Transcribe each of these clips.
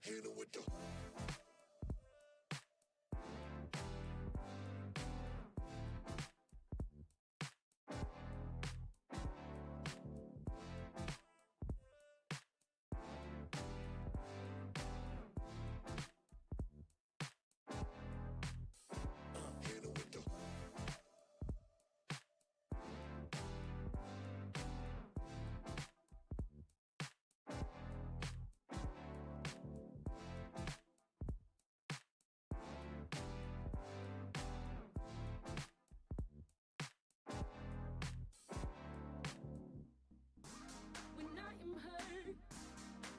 Hit it with the.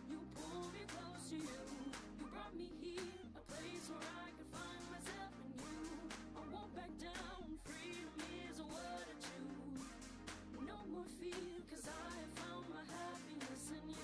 You pulled me close to you. You brought me here, a place where I could find myself in you. I won't back down, freedom is what I choose. No more fear, 'cause I have found my happiness in you.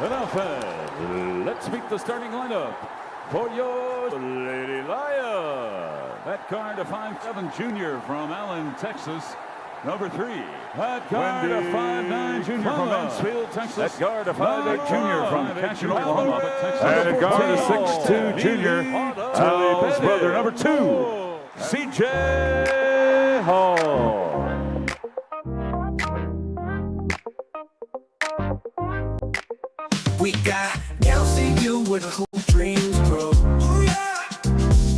And now, fans, let's meet the starting lineup for your Lady NAIA. At guard, a 5'7" junior from Allen, Texas. Number 3. At guard, a 5'9" junior from Mansfield, Texas. At guard, a 5'8" junior from Cashier, Oklahoma, Texas. And at guard, a 6'2" junior, Al's brother, number 2, C.J. Hall. We got gals in you with who dreams grow. Oh yeah.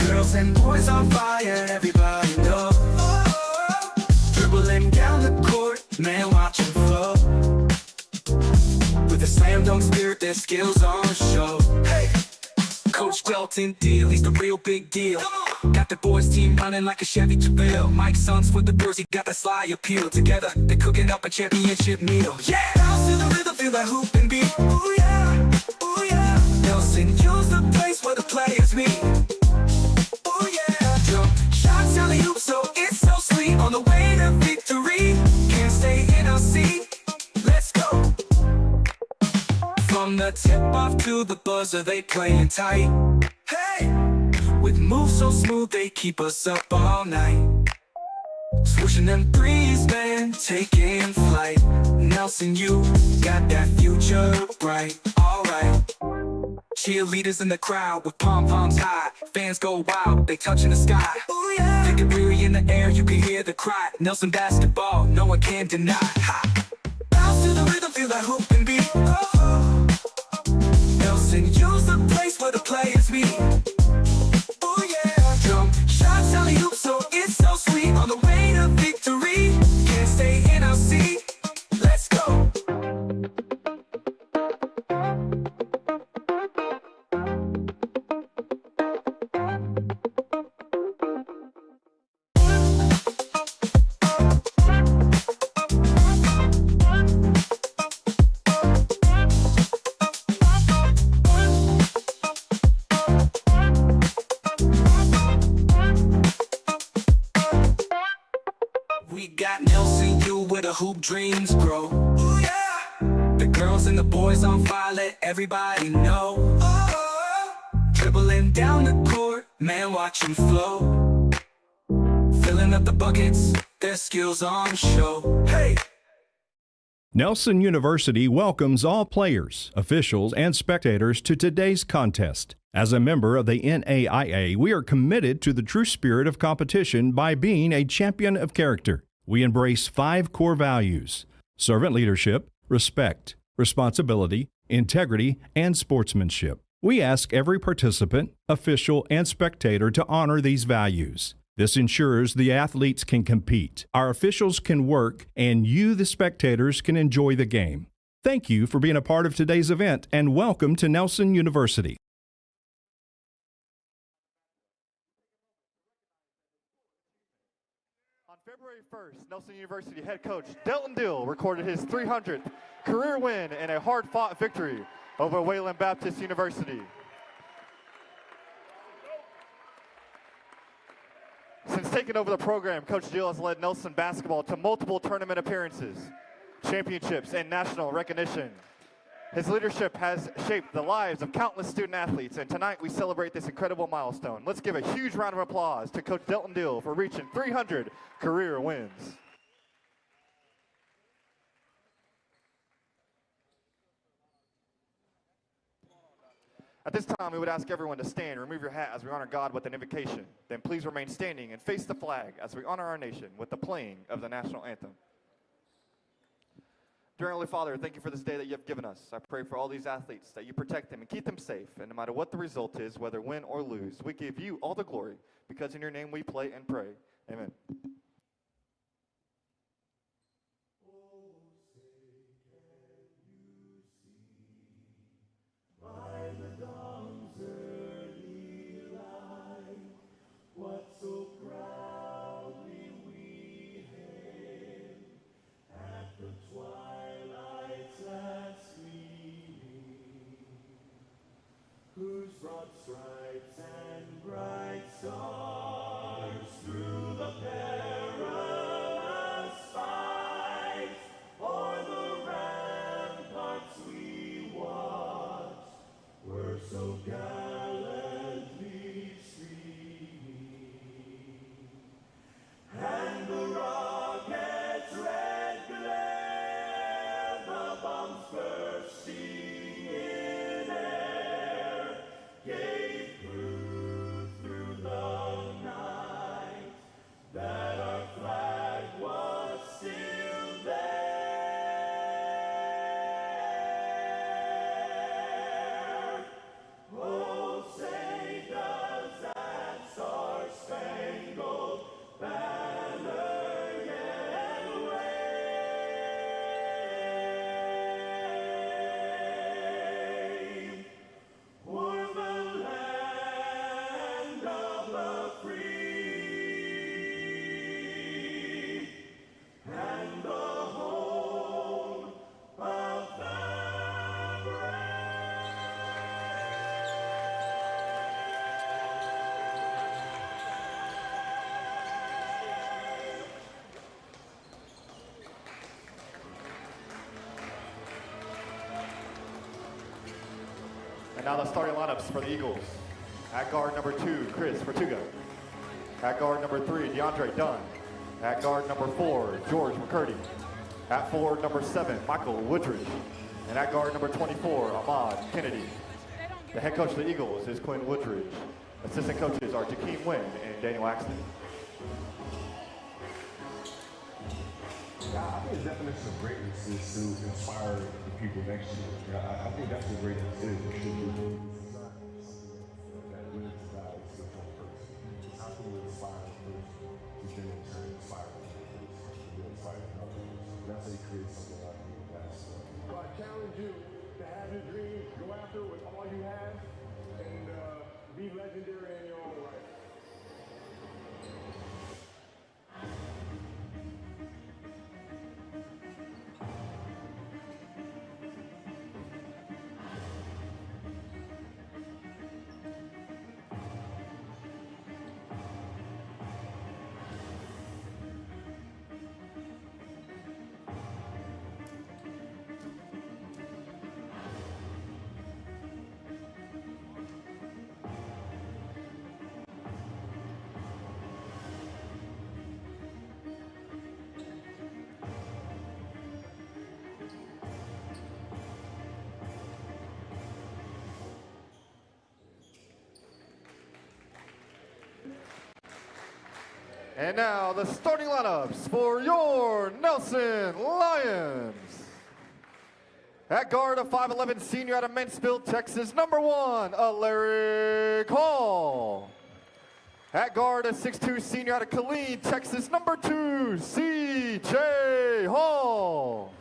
Girls and boys on fire, everybody know. Oh, dribbling down the court, man, watch them flow. With a slam dunk spirit, their skills on show. Hey, Coach Welton deal, he's the real big deal. Got the boys team running like a Chevy Chevelle. Mike Sons with the Bears, he got that sly appeal. Together, they cooking up a championship meal. Yeah, bounce to the rhythm, feel that hoop and beat. Ooh yeah, ooh yeah. Nelson, use the place where the players meet. Ooh yeah. Jump shots, alley hoop, so it's so sweet. On the way to victory, can't stay in our seat. Let's go. From the tip off to the buzzer, they playing tight. Hey. With moves so smooth, they keep us up all night. Swooshing them threes, man, taking flight. Nelson, you got that future bright, alright. Cheerleaders in the crowd with pom-poms high. Fans go wild, they touching the sky. Ooh, yeah. They can breathe in the air, you can hear the cry. Nelson basketball, no one can deny. Ha. Bounce to the rhythm, feel that hoop and beat. Oh. Nelson, use the place where the players meet. Oh yeah, jump shots, alley hoop, so it's so sweet. On the way to victory, can't stay in our seat. Let's go. the hoop dreams grow. Ooh, yeah. The girls and the boys on fire, let everybody know. Oh, dribbling down the court, man, watch 'em flow. Filling up the buckets, their skills on show. Hey! Nelson University welcomes all players, officials, and spectators to today's contest. As a member of the NAIA, we are committed to the true spirit of competition by being a champion of character. We embrace 5 core values: servant leadership, respect, responsibility, integrity, and sportsmanship. We ask every participant, official, and spectator to honor these values. This ensures the athletes can compete, our officials can work, and you, the spectators, can enjoy the game. Thank you for being a part of today's event, and welcome to Nelson University. On February 1st, Nelson University head coach Delton Dill recorded his 300th career win in a hard-fought victory over Wayland Baptist University. Since taking over the program, Coach Dill has led Nelson basketball to multiple tournament appearances, championships, and national recognition. His leadership has shaped the lives of countless student athletes, and tonight we celebrate this incredible milestone. Let's give a huge round of applause to Coach Delton Dill for reaching 300 career wins. At this time, we would ask everyone to stand, remove your hat as we honor God with an invocation. Then please remain standing and face the flag as we honor our nation with the playing of the national anthem. Dear Heavenly Father, thank you for this day that you have given us. I pray for all these athletes that you protect them and keep them safe. And no matter what the result is, whether win or lose, we give you all the glory because in your name we play and pray. Amen. Whose broad stripes and bright stars through the perilous fight o'er the ramparts we watched were so gallantly streaming, and the rocket's red glare, the bombs bursting in air, gave proof through the night that our flag was still there. Oh, say does that star-spangled banner yet wave o'er the land of the free and the home of the And now the starting lineups for the Eagles. At guard number 2, Chris Vertuga. At guard number 3, DeAndre Dunn. At guard number 4, George McCurdy. At forward number 7, Michael Woodridge. And at guard number 24, Ahmad Kennedy. The head coach of the Eagles is Quinn Woodridge. Assistant coaches are Jakeem Wynn and Daniel Axton. I think the definition of greatness is to inspire the people next to you. I think that's what greatness is. It should be that lives and dies for one person. How can we inspire a person to then in turn inspire another person to be inspired another person? That's how you create something like that. So I challenge you to have your dreams, go after it with all you have, and be legendary in your own right. And now the starting lineups for your Nelson Lions. At guard, a 5'11 senior out of Mansfield, Texas, number 1, Alaric Hall. At guard, a 6'2 senior out of Killeen, Texas, number 2, C.J. Hall.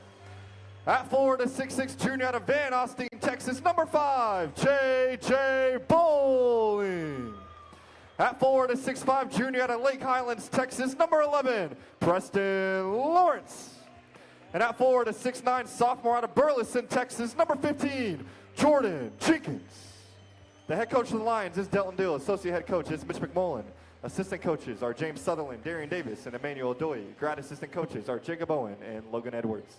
At forward, a 6'6 junior out of Van Austin, Texas, number 5, J.J. Bowling. At forward, a 6'5 junior out of Lake Highlands, Texas, number 11, Preston Lawrence. And at forward, a 6'9 sophomore out of Burleson, Texas, number 15, Jordan Jenkins. The head coach of the Lions is Delton Dill. Associate head coach is Mitch McMullen. Assistant coaches are James Sutherland, Darian Davis, and Emmanuel Doy. Grad assistant coaches are Jacob Owen and Logan Edwards.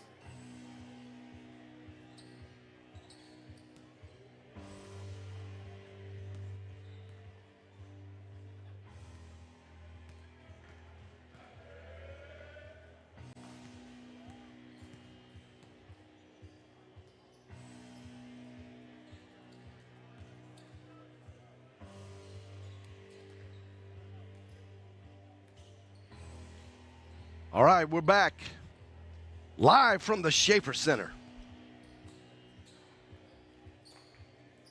All right, we're back live from the Schaefer Center.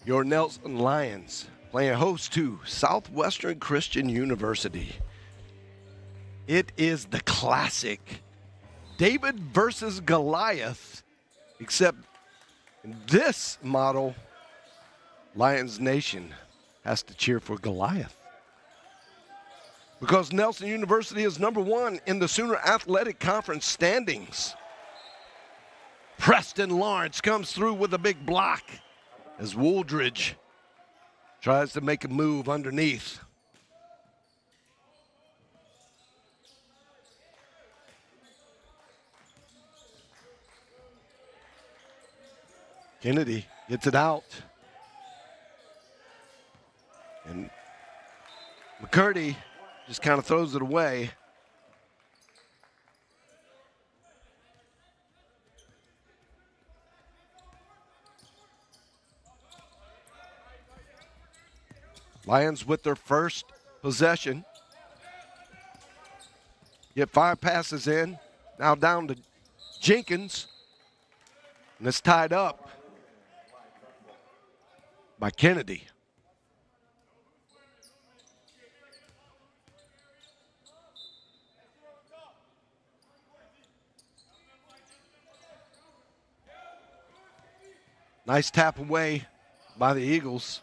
Your Nelson Lions playing host to Southwestern Christian University. It is the classic David versus Goliath, except in this model, Lions Nation has to cheer for Goliath. Because Nelson University is number 1 in the Sooner Athletic Conference standings. Preston Lawrence comes through with a big block as Wooldridge tries to make a move underneath. Kennedy gets it out. And McCurdy just kind of throws it away. Lions with their first possession. Get 5 passes in. Now down to Jenkins. And it's tied up by Kennedy. Nice tap away by the Eagles.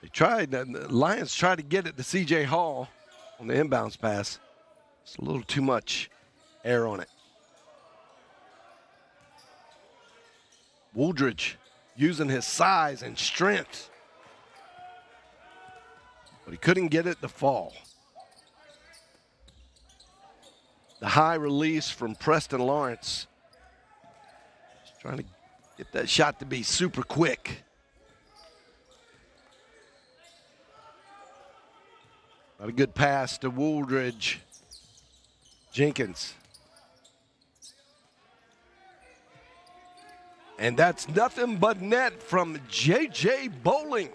The Lions tried to get it to C.J. Hall on the inbounds pass. It's a little too much air on it. Wooldridge using his size and strength, but he couldn't get it to fall. The high release from Preston Lawrence. Just trying to get that shot to be super quick. Not a good pass to Wooldridge. Jenkins. And that's nothing but net from J.J. Bowling.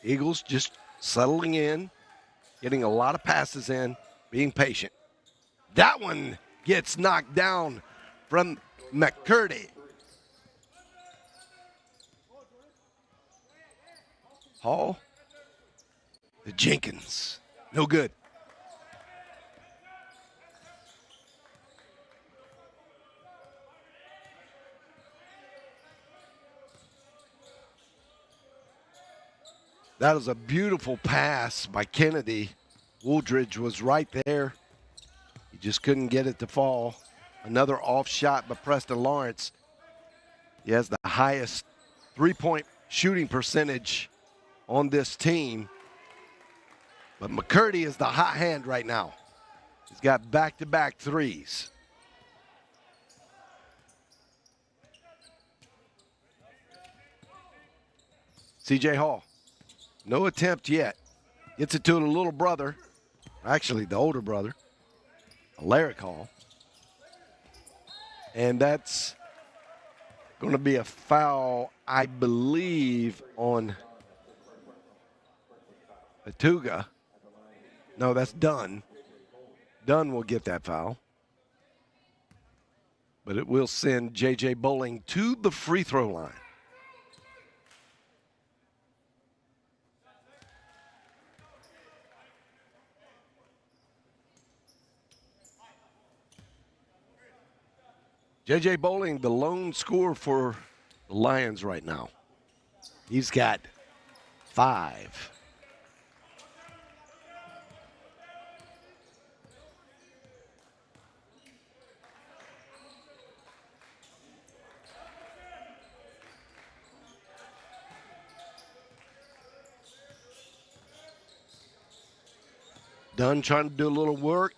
Eagles just settling in, getting a lot of passes in, being patient. That one gets knocked down from McCurdy. Hall to Jenkins. No good. That was a beautiful pass by Kennedy. Wooldridge was right there. He just couldn't get it to fall. Another off shot by Preston Lawrence. He has the highest three-point shooting percentage on this team. But McCurdy is the hot hand right now. He's got back-to-back threes. C.J. Hall. No attempt yet. Gets it to the little brother. Actually, the older brother. Alaric Hall. And that's going to be a foul, I believe, on Atuga. No, that's Dunn. Dunn will get that foul. But it will send J.J. Bowling to the free throw line. J.J. Bowling, the lone scorer for the Lions right now. He's got 5. Dunn trying to do a little work.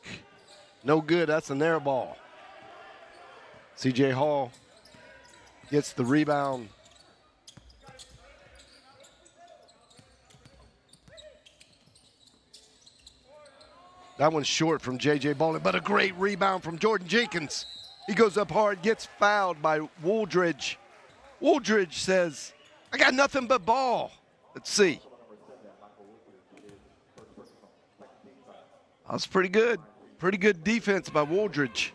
No good. That's an air ball. C.J. Hall gets the rebound. That one's short from J.J. Bowling, but a great rebound from Jordan Jenkins. He goes up hard, gets fouled by Wooldridge. Wooldridge says, I got nothing but ball. Let's see. That's pretty good. Pretty good defense by Wooldridge.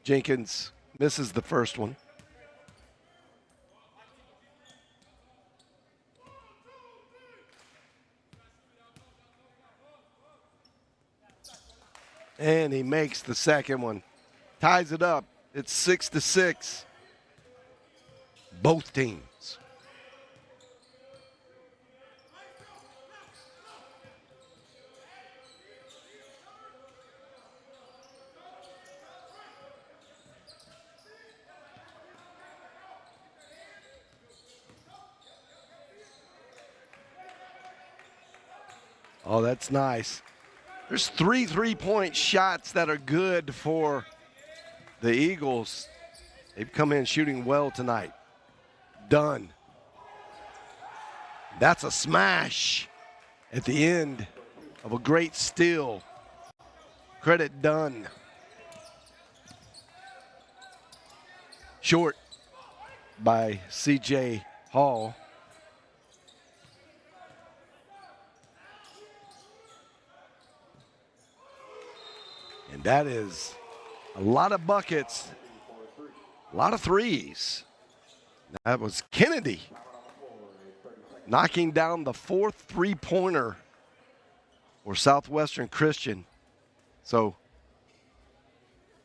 Jenkins misses the first one. And he makes the second one. Ties it up. It's 6-6. Both teams. Oh, that's nice. There's 3 3-point shots that are good for the Eagles. They've come in shooting well tonight. Dunn. That's a smash at the end of a great steal. Credit Dunn. Short by C.J. Hall. And that is a lot of buckets, a lot of threes. That was Kennedy knocking down the 4th three-pointer for Southwestern Christian. So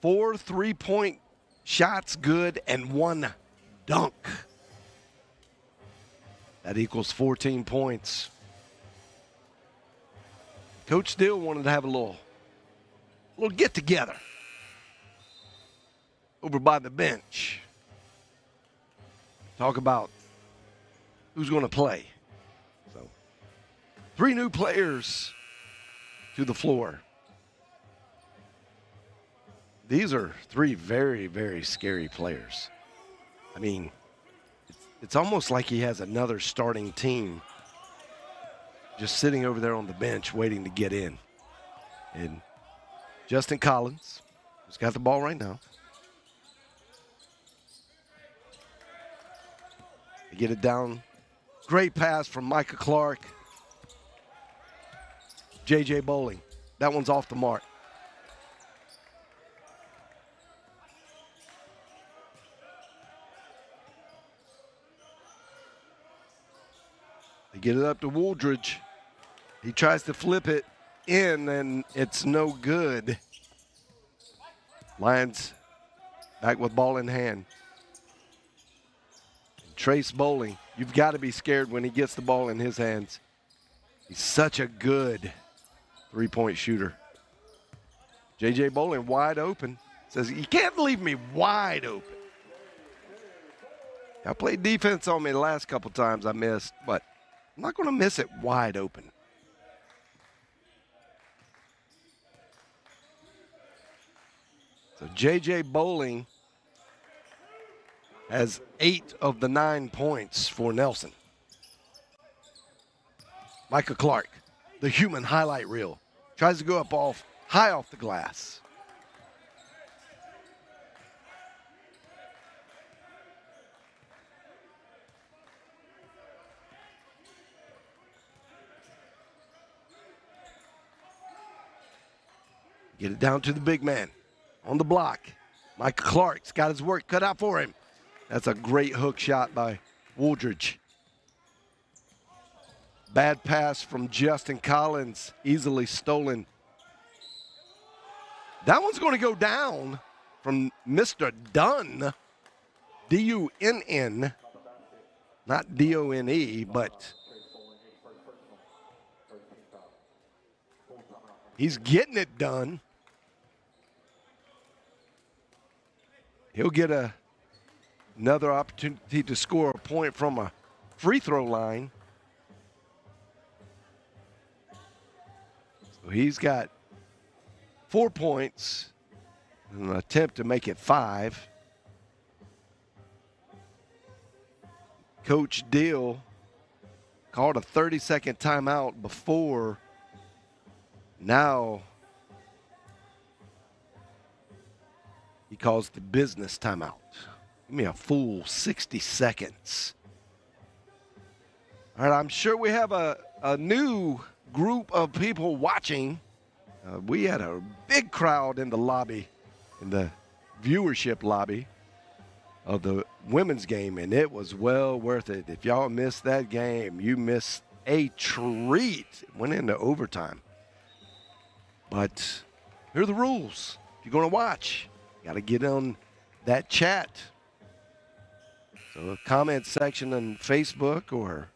4 3-point shots good and 1 dunk. That equals 14 points. Coach Steele wanted to have a little get together over by the bench. Talk about who's going to play. So 3 new players to the floor. These are 3 very, very scary players. I mean, it's almost like he has another starting team just sitting over there on the bench waiting to get in. And Justin Collins, who's got the ball right now. They get it down. Great pass from Micah Clark. J.J. Bowling. That one's off the mark. They get it up to Wooldridge. He tries to flip it in, and it's no good. Lions back with ball in hand. And Trace Bowling, you've got to be scared when he gets the ball in his hands. He's such a good 3-point shooter. J.J. Bowling wide open. Says, you can't leave me wide open. I played defense on me the last couple times I missed, but I'm not going to miss it wide open. So J.J. Bowling has 8 of the 9 points for Nelson. Micah Clark, the human highlight reel, tries to go up high off the glass. Get it down to the big man on the block. Micah Clark's got his work cut out for him. That's a great hook shot by Wooldridge. Bad pass from Justin Collins, easily stolen. That one's going to go down from Mr. Dunn, D-U-N-N, not D-O-N-E, but he's getting it done. He'll get another opportunity to score a point from a free throw line. So he's got 4 points in an attempt to make it 5. Coach Deal called a 30-second timeout before. Now he calls the business timeout. Give me a full 60 seconds. All right, I'm sure we have a new group of people watching. We had a big crowd in the lobby, in the viewership lobby of the women's game, and it was well worth it. If y'all missed that game, you missed a treat. It went into overtime. But here are the rules. If you're going to watch, you got to get on that chat. So the comment section on Facebook or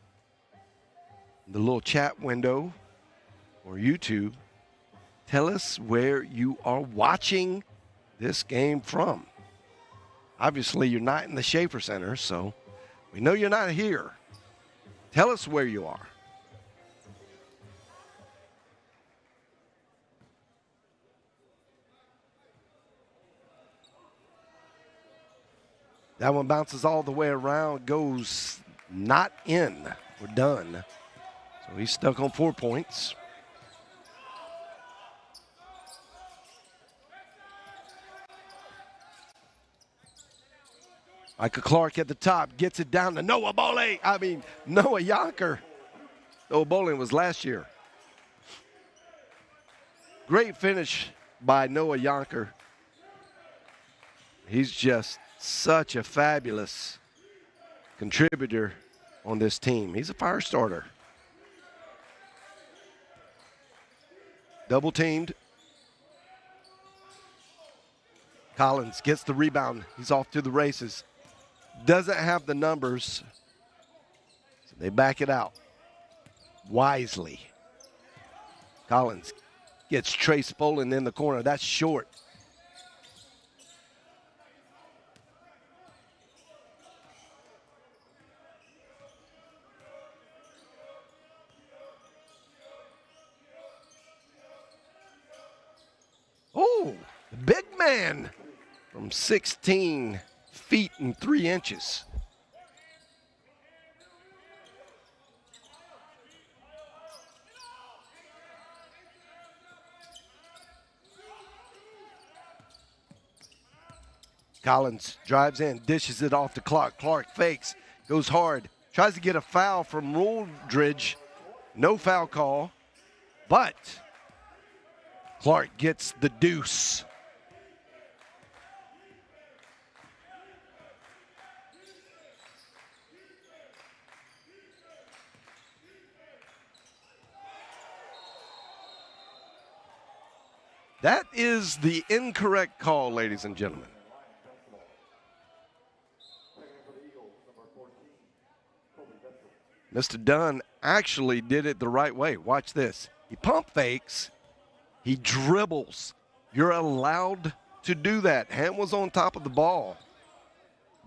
the little chat window or YouTube, tell us where you are watching this game from. Obviously, you're not in the Schaefer Center, so we know you're not here. Tell us where you are. That one bounces all the way around, goes not in. We're done. So he's stuck on 4 points. Micah Clark at the top gets it down to Noah Yonker. Noah Bowling was last year. Great finish by Noah Yonker. He's just such a fabulous contributor on this team. He's a fire starter. Double teamed. Collins gets the rebound. He's off to the races. Doesn't have the numbers, so they back it out wisely. Collins gets Trey Spolin in the corner. That's short. Oh, the big man from 16 feet and 3 inches. Collins drives in, dishes it off to Clark. Clark fakes, goes hard, tries to get a foul from Wooldridge. No foul call, but Clark gets the deuce. That is the incorrect call, ladies and gentlemen. Mr. Dunn actually did it the right way. Watch this. He pump fakes. He dribbles. You're allowed to do that. Hand was on top of the ball.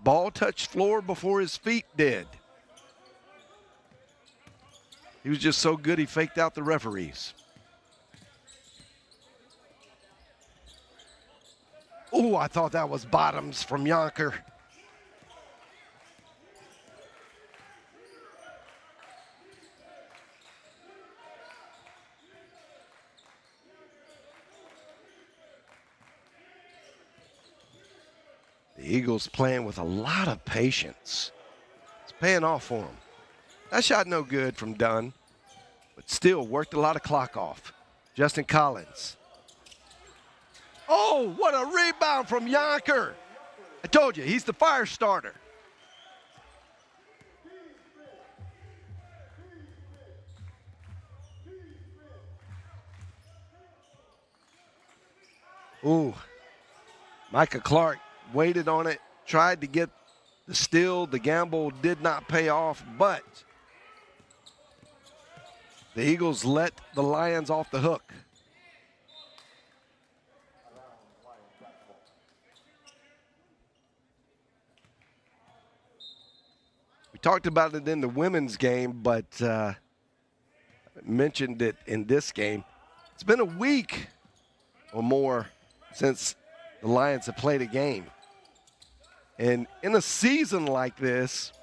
Ball touched floor before his feet did. He was just so good he faked out the referees. Oh, I thought that was bottoms from Yonker. The Eagles playing with a lot of patience. It's paying off for them. That shot no good from Dunn, but still worked a lot of clock off. Justin Collins. Oh, what a rebound from Yonker. I told you, he's the fire starter. Ooh, Micah Clark waited on it, tried to get the steal. The gamble did not pay off, but the Eagles let the Lions off the hook. We talked about it in the women's game, but mentioned it in this game. It's been a week or more since the Lions have played a game. And in a season like this,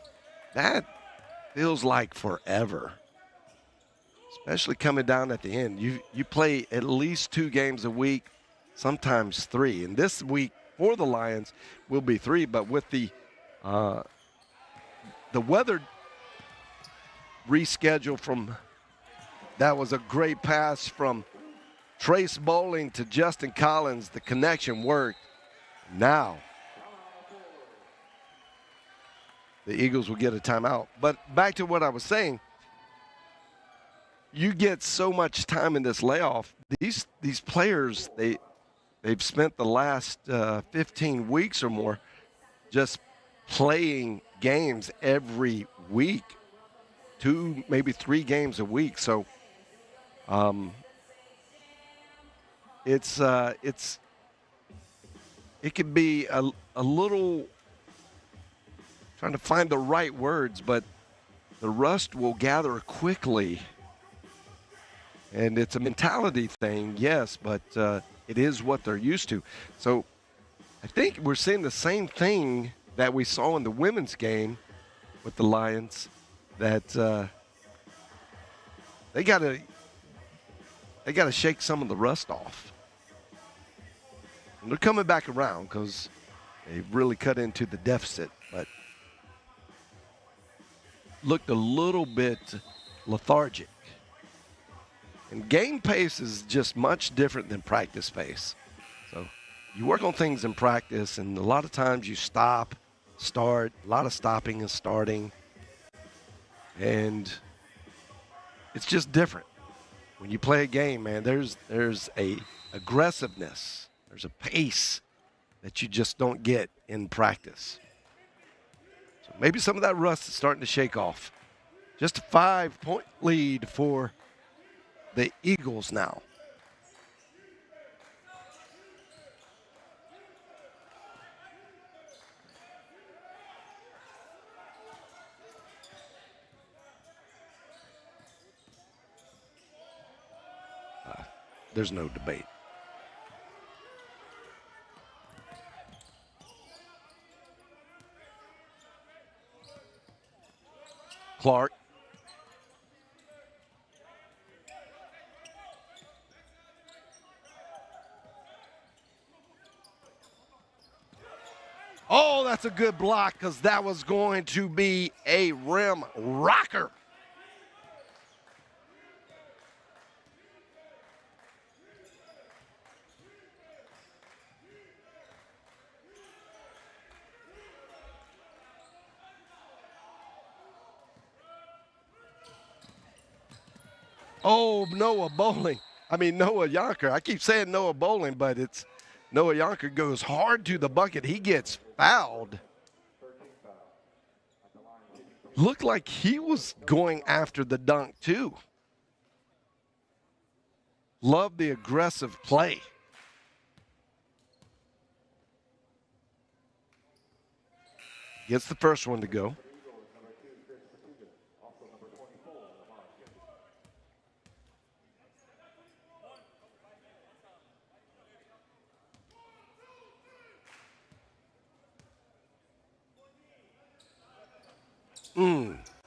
that feels like forever, especially coming down at the end. You play at least 2 games a week, sometimes 3. And this week for the Lions will be 3, but with the weather reschedule from, that was a great pass from Trace Bowling to Justin Collins. The connection worked. Now the Eagles will get a timeout. But back to what I was saying, you get so much time in this layoff. These players, they've spent the last 15 weeks or more just playing games every week, 2, maybe 3 games a week. So it could be a little, trying to find the right words, but the rust will gather quickly. And it's a mentality thing, yes, but it is what they're used to. So I think we're seeing the same thing that we saw in the women's game with the Lions, that they got to shake some of the rust off. And they're coming back around because they've really cut into the deficit, but looked a little bit lethargic. And game pace is just much different than practice pace. So you work on things in practice, and a lot of times you stop, start, a lot of stopping and starting. And it's just different. When you play a game, man, there's a aggressiveness, there's a pace that you just don't get in practice. So maybe some of that rust is starting to shake off. Just a 5-point lead for the Eagles now. There's no debate. Clark. Oh, that's a good block, because that was going to be a rim rocker. Oh, Noah Yonker. I keep saying Noah Bowling, but it's Noah Yonker goes hard to the bucket. He gets fouled. Looked like he was going after the dunk, too. Love the aggressive play. Gets the first one to go.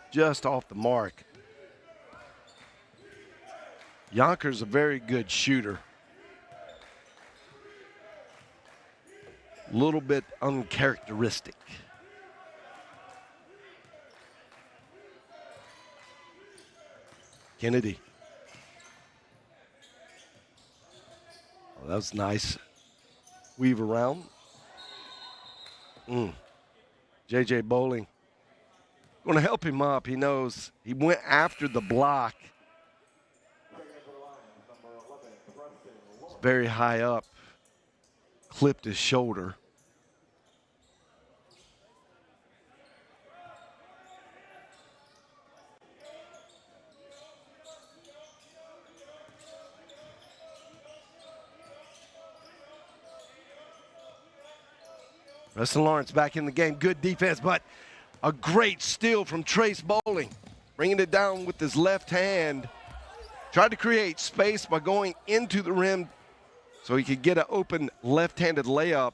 Just off the mark. Yonker's a very good shooter. a little bit uncharacteristic. Kennedy. Oh, that was nice. Weave around. J.J. Bowling. Going to help him up. He knows he went after the block. It's very high up. Clipped his shoulder. Preston Lawrence back in the game. Good defense, but a great steal from Trace Bowling. Bringing it down with his left hand. Tried to create space by going into the rim so he could get an open left-handed layup.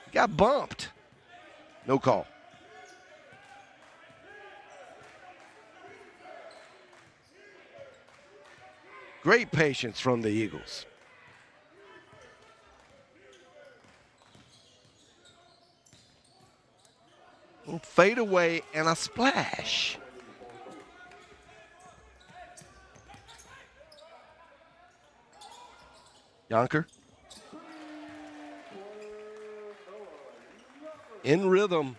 He got bumped. No call. Great patience from the Eagles. Fade away and a splash. Yonker. In rhythm.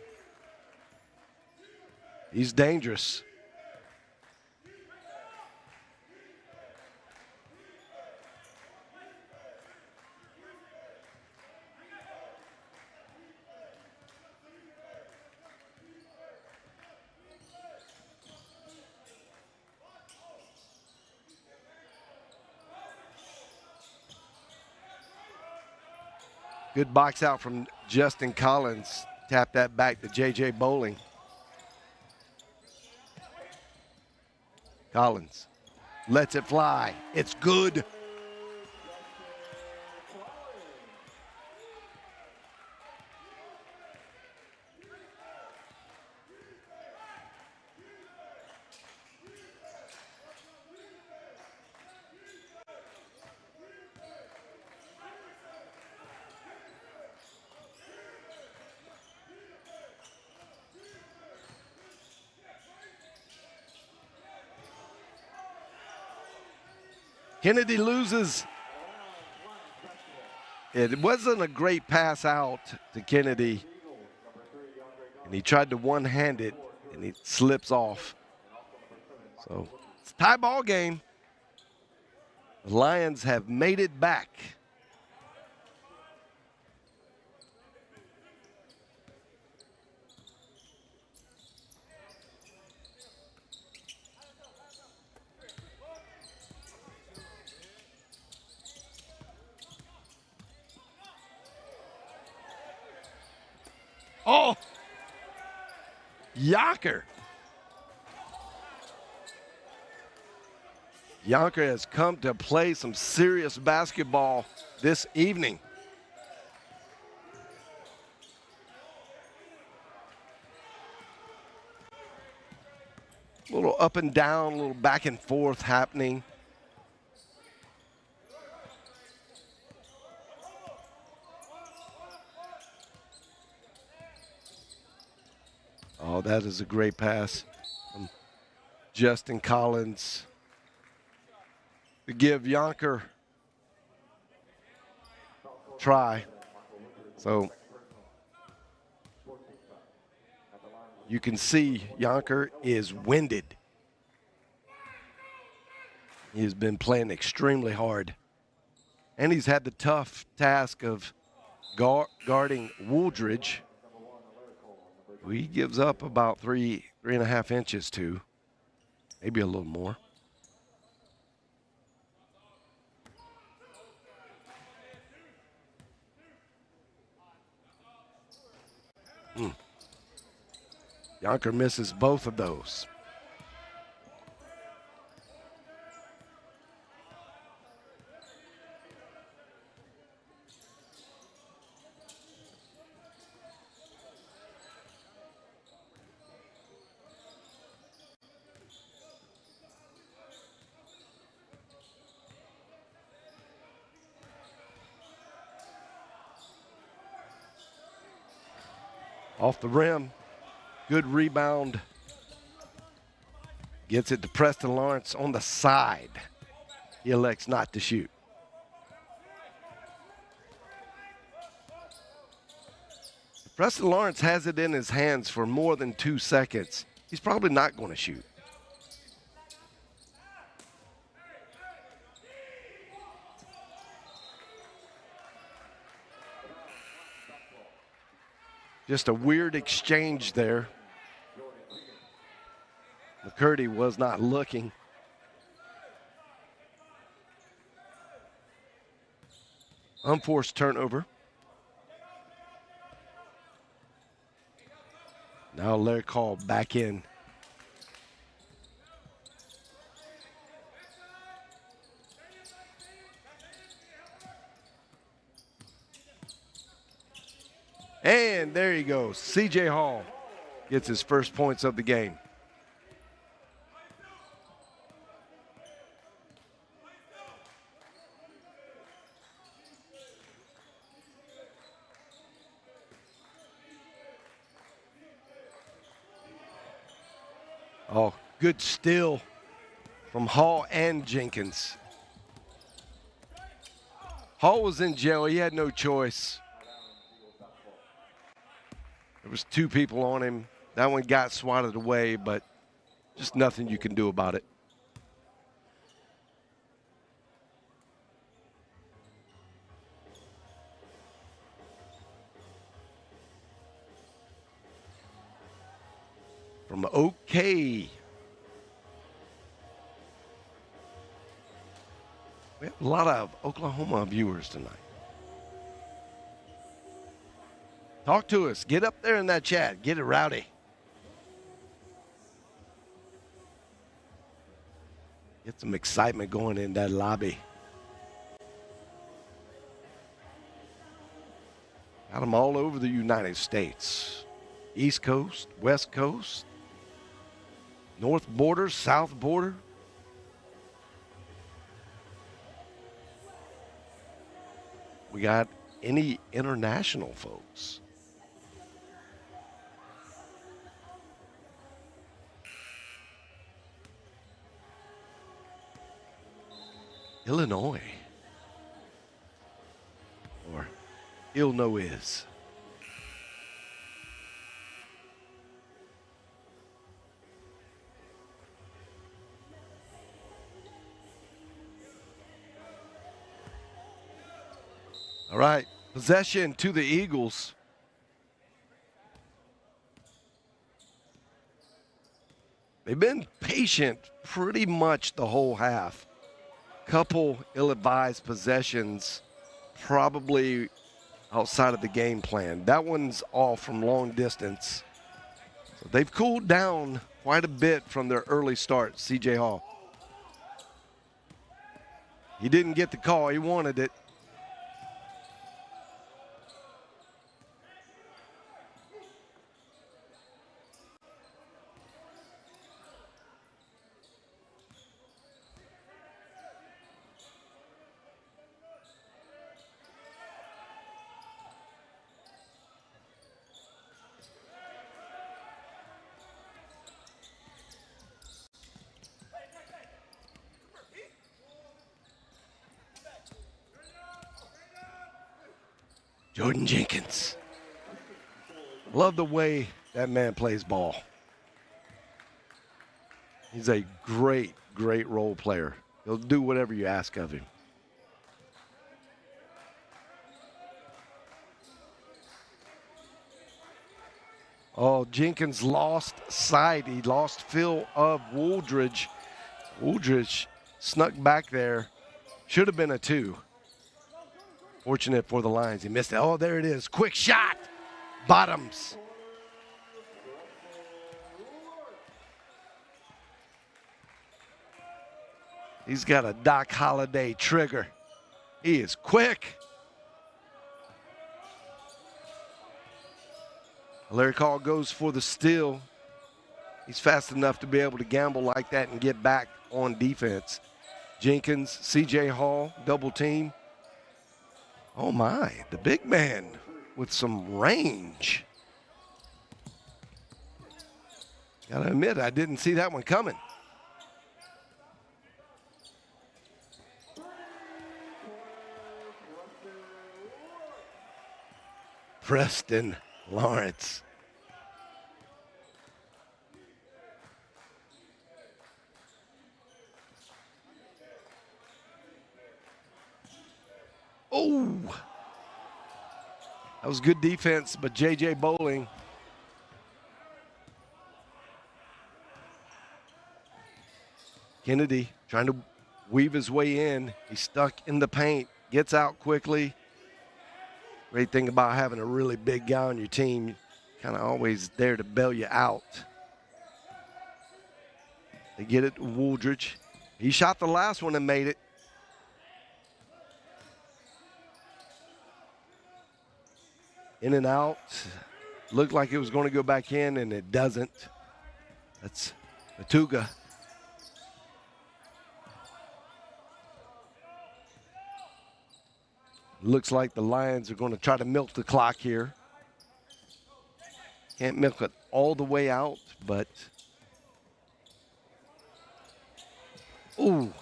He's dangerous. Good box out from Justin Collins. Tap that back to J.J. Bowling. Collins lets it fly. It's good. Kennedy loses. It wasn't a great pass out to Kennedy. And he tried to one-hand it, and he slips off. So it's a tie ball game. The Lions have made it back. Oh, Yonker. Yonker has come to play some serious basketball this evening. A little up and down, a little back and forth happening. Oh, that is a great pass from Justin Collins to give Yonker a try. So you can see Yonker is winded. He has been playing extremely hard. And he's had the tough task of guarding Wooldridge, who he gives up about 3.5 inches to, maybe a little more. Yonker misses both of those. Off the rim. Good rebound. Gets it to Preston Lawrence on the side. He elects not to shoot. Preston Lawrence has it in his hands for more than 2 seconds. He's probably not going to shoot. Just a weird exchange there. McCurdy was not looking. Unforced turnover. Now Larry Call back in. And there he goes. C.J. Hall gets his first points of the game. Oh, good steal from Hall and Jenkins. Hall was in jail. He had no choice. There was 2 people on him. That one got swatted away, but just nothing you can do about it. From OK. We have a lot of Oklahoma viewers tonight. Talk to us. Get up there in that chat. Get it rowdy. Get some excitement going in that lobby. Got them all over the United States. East Coast, West Coast, North border, South border. We got any international folks. Illinois. Or Illinois. All right, possession to the Eagles. They've been patient pretty much the whole half. Couple ill-advised possessions, probably outside of the game plan. That one's off from long distance. So they've cooled down quite a bit from their early start, C.J. Hall. He didn't get the call. He wanted it. Jordan Jenkins. Love the way that man plays ball. He's a great, great role player. He'll do whatever you ask of him. Oh, Jenkins lost sight. He lost feel of Wooldridge. Wooldridge snuck back there. Should have been a 2. Fortunate for the Lions. He missed it. Oh, there it is. Quick shot. Bottoms. He's got a Doc Holliday trigger. He is quick. Larry Call goes for the steal. He's fast enough to be able to gamble like that and get back on defense. Jenkins, C.J. Hall, double team. Oh my, the big man with some range. Gotta admit, I didn't see that one coming. Preston Lawrence. Oh, that was good defense, but J.J. Bowling. Kennedy trying to weave his way in. He's stuck in the paint, gets out quickly. Great thing about having a really big guy on your team, kind of always there to bail you out. They get it to Wooldridge. He shot the last one and made it. In and out. Looked like it was going to go back in, and it doesn't. That's Matuga. Looks like the Lions are going to try to milk the clock here. Can't milk it all the way out, but. Ooh.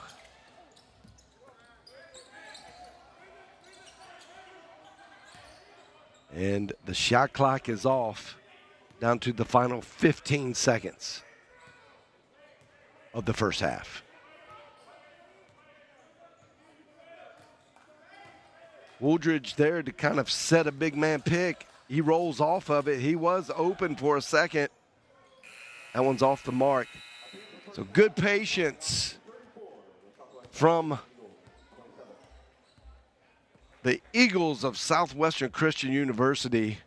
And the shot clock is off, down to the final 15 seconds of the first half. Wooldridge there to kind of set a big man pick. He rolls off of it. He was open for a second. That one's off the mark. So good patience from the Eagles of Southwestern Christian University.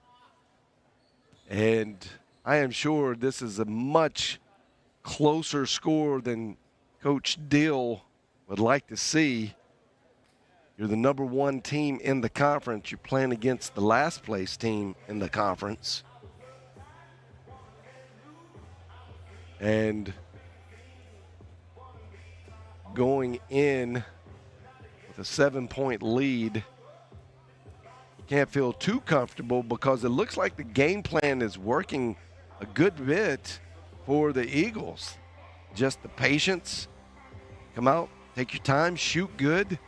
And I am sure this is a much closer score than Coach Dill would like to see. You're the number one team in the conference. You're playing against the last place team in the conference. And going in with a 7-point lead, you can't feel too comfortable because it looks like the game plan is working a good bit for the Eagles. Just the patience, come out, take your time, shoot good,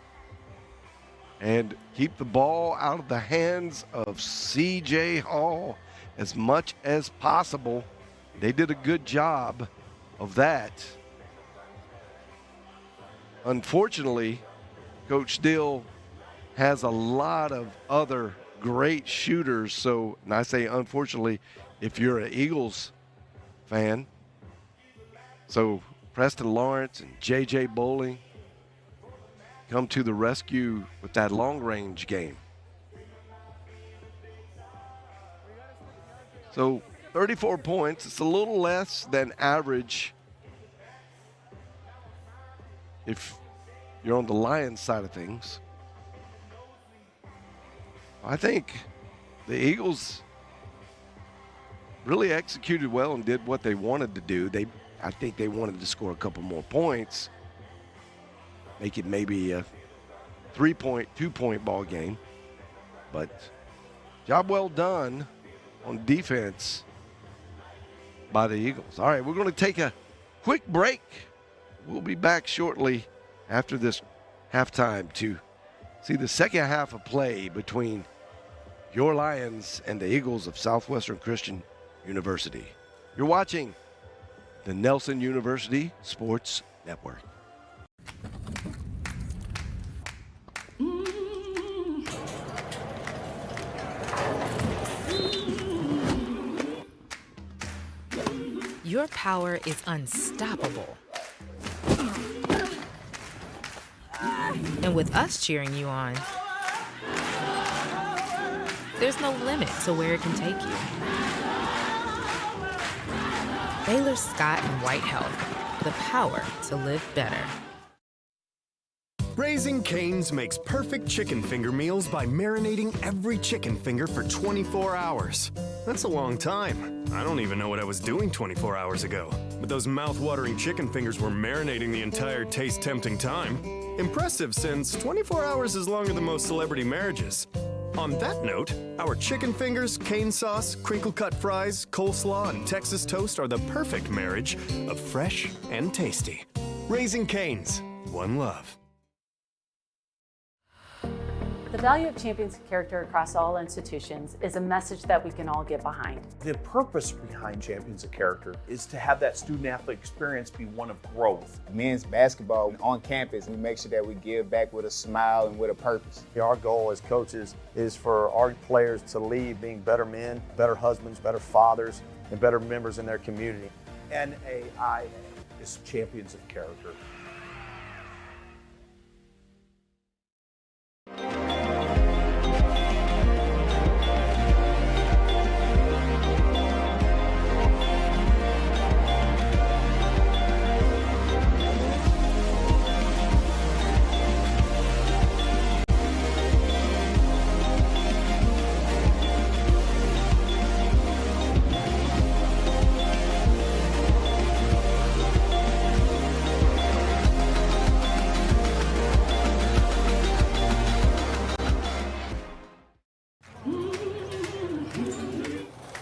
and keep the ball out of the hands of C.J. Hall as much as possible. They did a good job of that. Unfortunately, Coach Dill has a lot of other great shooters. So, and I say unfortunately, if you're an Eagles fan. So Preston Lawrence and J.J. Bowling come to the rescue with that long-range game. So 34 points. It's a little less than average if you're on the Lions side of things. I think the Eagles really executed well and did what they wanted to do. I think they wanted to score a couple more points, make it maybe a 3-point, 2-point ball game. But job well done on defense by the Eagles. All right, we're going to take a quick break. We'll be back shortly after this halftime to see the second half of play between your Lions and the Eagles of Southwestern Christian University. You're watching the Nelson University Sports Network. Your power is unstoppable. And with us cheering you on, there's no limit to where it can take you. Baylor Scott and White Health, the power to live better. Raising Cane's makes perfect chicken finger meals by marinating every chicken finger for 24 hours. That's a long time. I don't even know what I was doing 24 hours ago. But those mouth-watering chicken fingers were marinating the entire taste-tempting time. Impressive, since 24 hours is longer than most celebrity marriages. On that note, our chicken fingers, cane sauce, crinkle cut fries, coleslaw, and Texas toast are the perfect marriage of fresh and tasty. Raising Cane's, one love. The value of champions character across all institutions is a message that we can all get behind. The purpose behind Champions of Character is to have that student-athlete experience be one of growth. Men's basketball on campus, we make sure that we give back with a smile and with a purpose. Our goal as coaches is for our players to leave being better men, better husbands, better fathers, and better members in their community. NAIA is Champions of Character.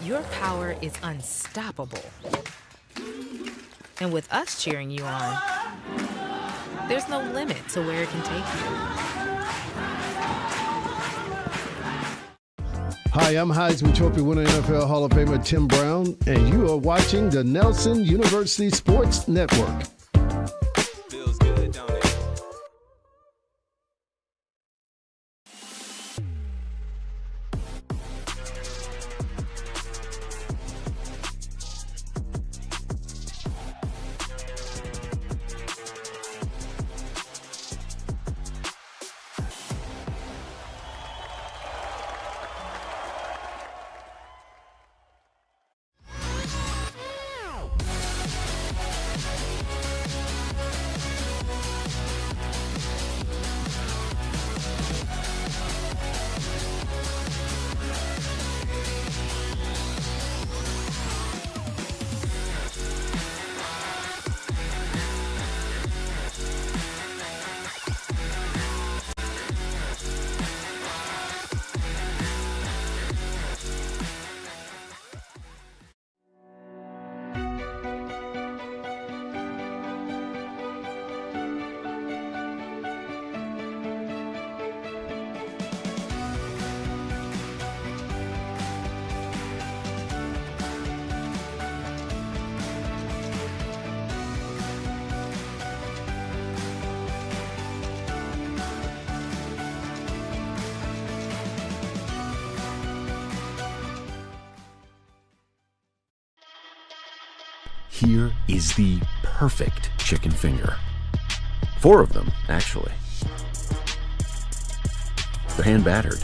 Your power is unstoppable. And with us cheering you on, there's no limit to where it can take you. Hi, I'm Heisman Trophy winner NFL Hall of Famer Tim Brown, and you are watching the Nelson University Sports Network. Feels good, don't it? Here is the perfect chicken finger. 4 of them, actually. They're hand battered.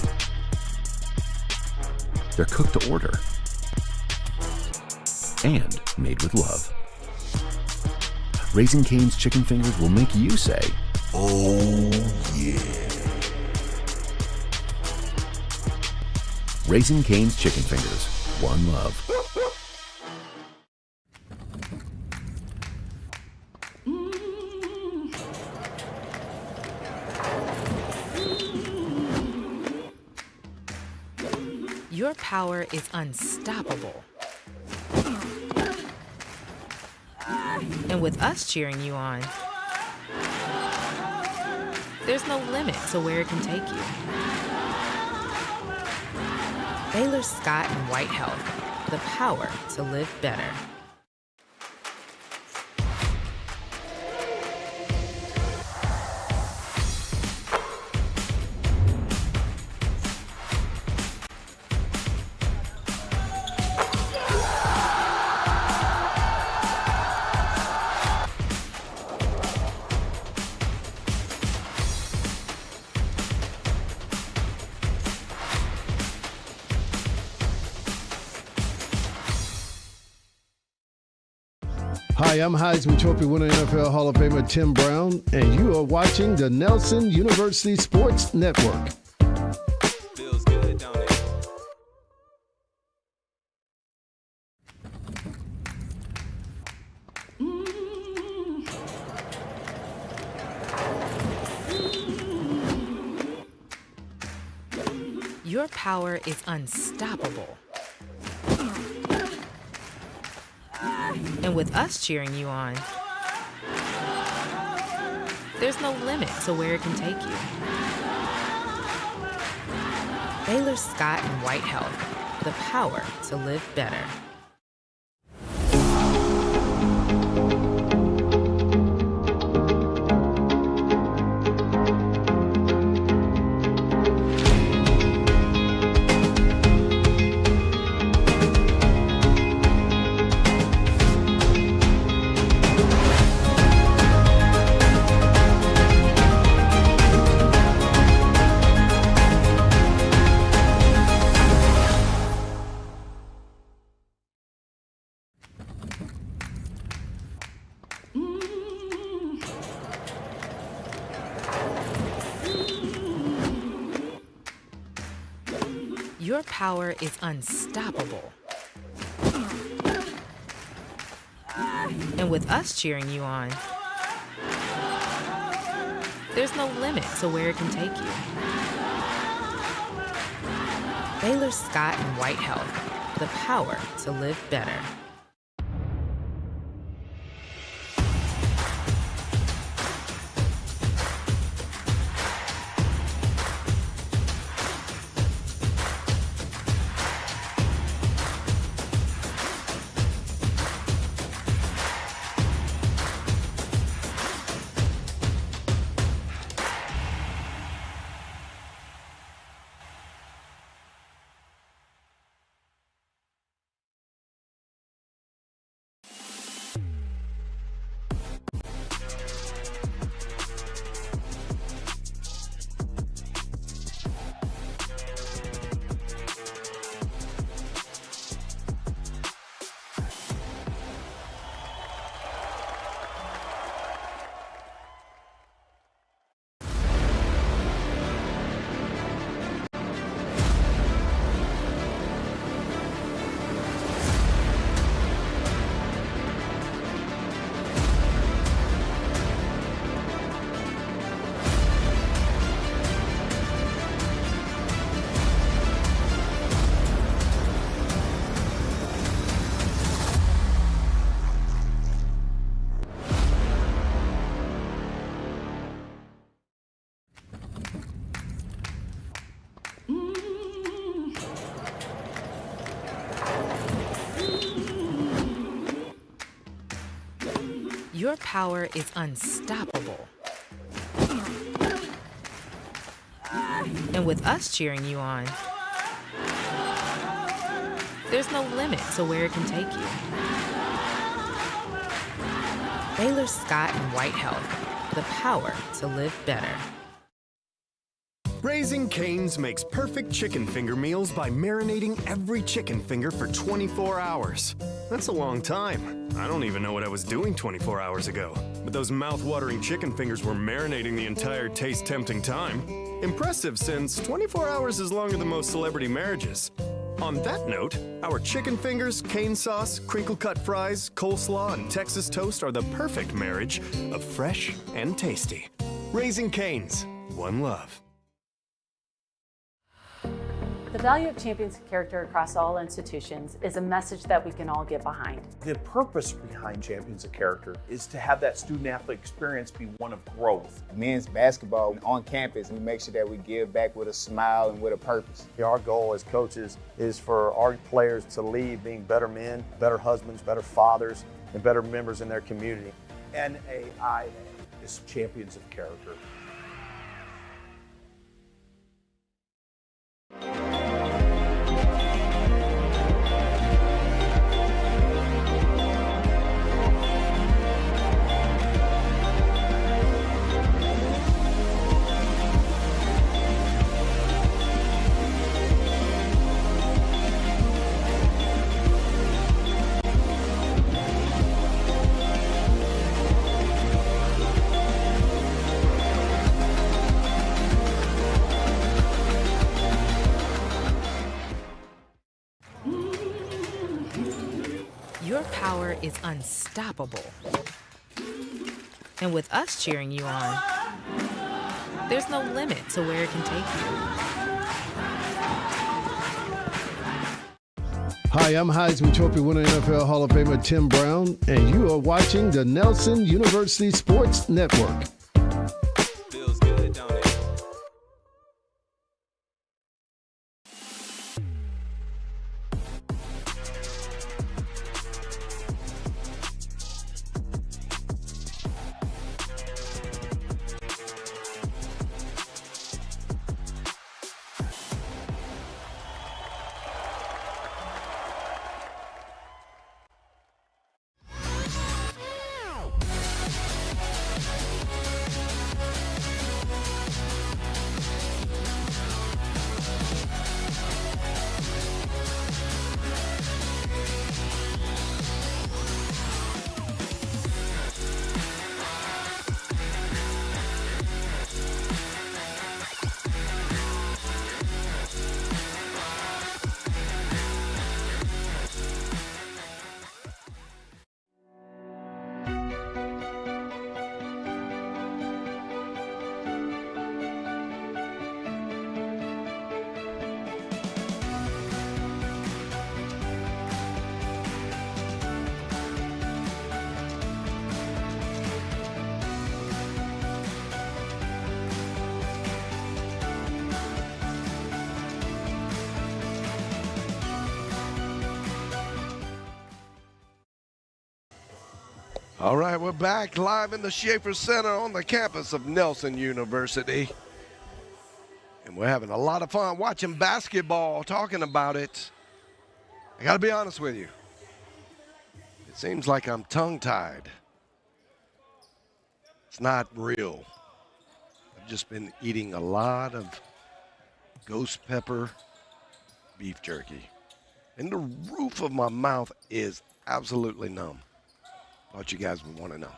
They're cooked to order. And made with love. Raising Cane's chicken fingers will make you say, "Oh yeah." Raising Cane's chicken fingers, one love. Your power is unstoppable. And with us cheering you on, there's no limit to where it can take you. Baylor Scott and White Health, the power to live better. Hi, I'm Heisman Trophy winner NFL Hall of Famer Tim Brown, and you are watching the Nelson University Sports Network. Feels good, don't it? Your power is unstoppable. And with us cheering you on, there's no limit to where it can take you. Baylor Scott and White Health, the power to live better. Your power is unstoppable. And with us cheering you on, there's no limit to where it can take you. Baylor Scott and White Health, the power to live better. Your power is unstoppable. And with us cheering you on, there's no limit to where it can take you. Baylor Scott and White Health, the power to live better. Raising Cane's makes perfect chicken finger meals by marinating every chicken finger for 24 hours. That's a long time. I don't even know what I was doing 24 hours ago. But those mouth-watering chicken fingers were marinating the entire taste-tempting time. Impressive, since 24 hours is longer than most celebrity marriages. On that note, our chicken fingers, cane sauce, crinkle-cut fries, coleslaw, and Texas toast are the perfect marriage of fresh and tasty. Raising Cane's, one love. The value of champions character across all institutions is a message that we can all get behind. The purpose behind Champions of Character is to have that student-athlete experience be one of growth. Men's basketball on campus, we make sure that we give back with a smile and with a purpose. Our goal as coaches is for our players to leave being better men, better husbands, better fathers, and better members in their community. NAIA is Champions of Character. Your power is unstoppable. And with us cheering you on, there's no limit to where it can take you. Hi, I'm Heisman Trophy winner NFL Hall of Famer Tim Brown, and you are watching the Nelson University Sports Network. Feels good, don't it? All right, we're back live in the Schaefer Center on the campus of Nelson University. And we're having a lot of fun watching basketball, talking about it. I got to be honest with you. It seems like I'm tongue-tied. It's not real. I've just been eating a lot of ghost pepper beef jerky. And the roof of my mouth is absolutely numb. Thought you guys would want to know.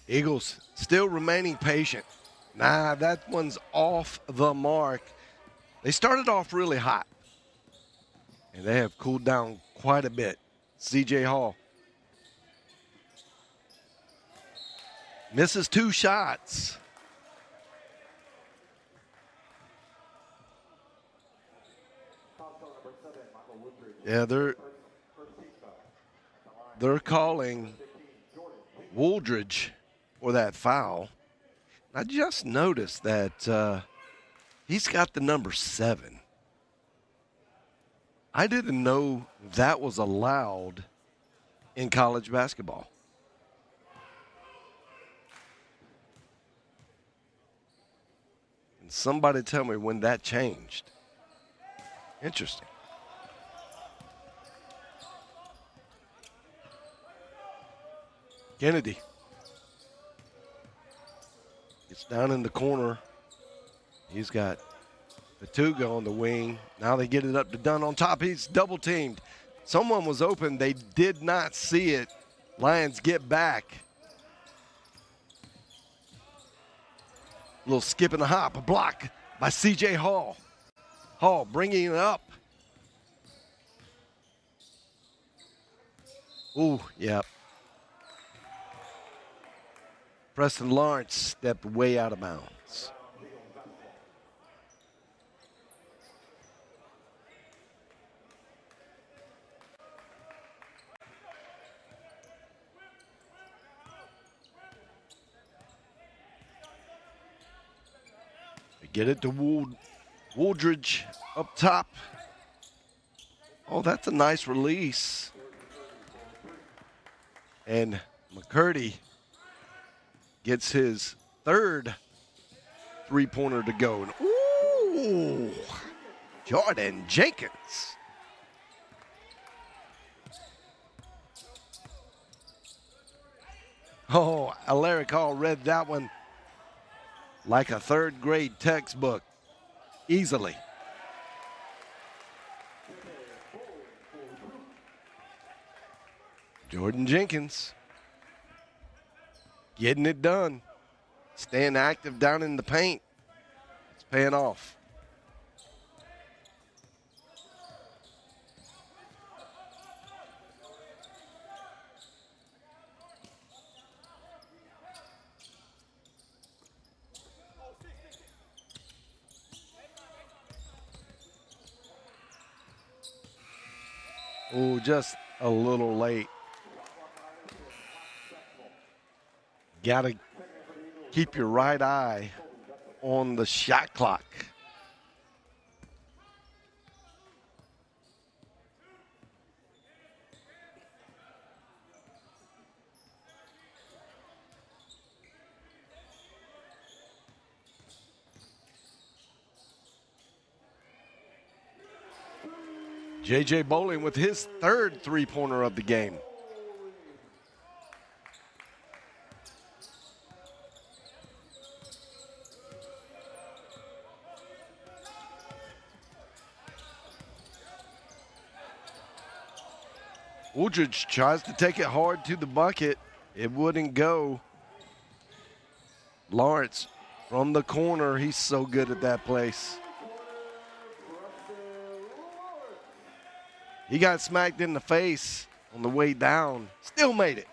Eagles still remaining patient. Nah, that one's off the mark. They started off really hot, and they have cooled down quite a bit. C.J. Hall misses 2 shots. Yeah, they're calling Wooldridge for that foul. I just noticed that he's got the number 7. I didn't know that was allowed in college basketball. And somebody tell me when that changed. Interesting. Kennedy gets down in the corner. He's got Patuga on the wing. Now they get it up to Dunn on top. He's double teamed. Someone was open. They did not see it. Lions get back. A little skip and a hop. A block by C.J. Hall. Hall bringing it up. Ooh, yep. Preston Lawrence stepped way out of bounds. They get it to Wooldridge up top. Oh, that's a nice release. And McCurdy gets his 3rd three-pointer to go. And ooh, Jordan Jenkins. Oh, Alaric Hall read that one like a 3rd grade textbook, easily. Jordan Jenkins getting it done, staying active down in the paint. It's paying off. Oh, just a little late. Got to keep your right eye on the shot clock. J.J. Bowling with his third three-pointer of the game. Woodridge tries to take it hard to the bucket. It wouldn't go. Lawrence from the corner. He's so good at that place. He got smacked in the face on the way down. Still made it.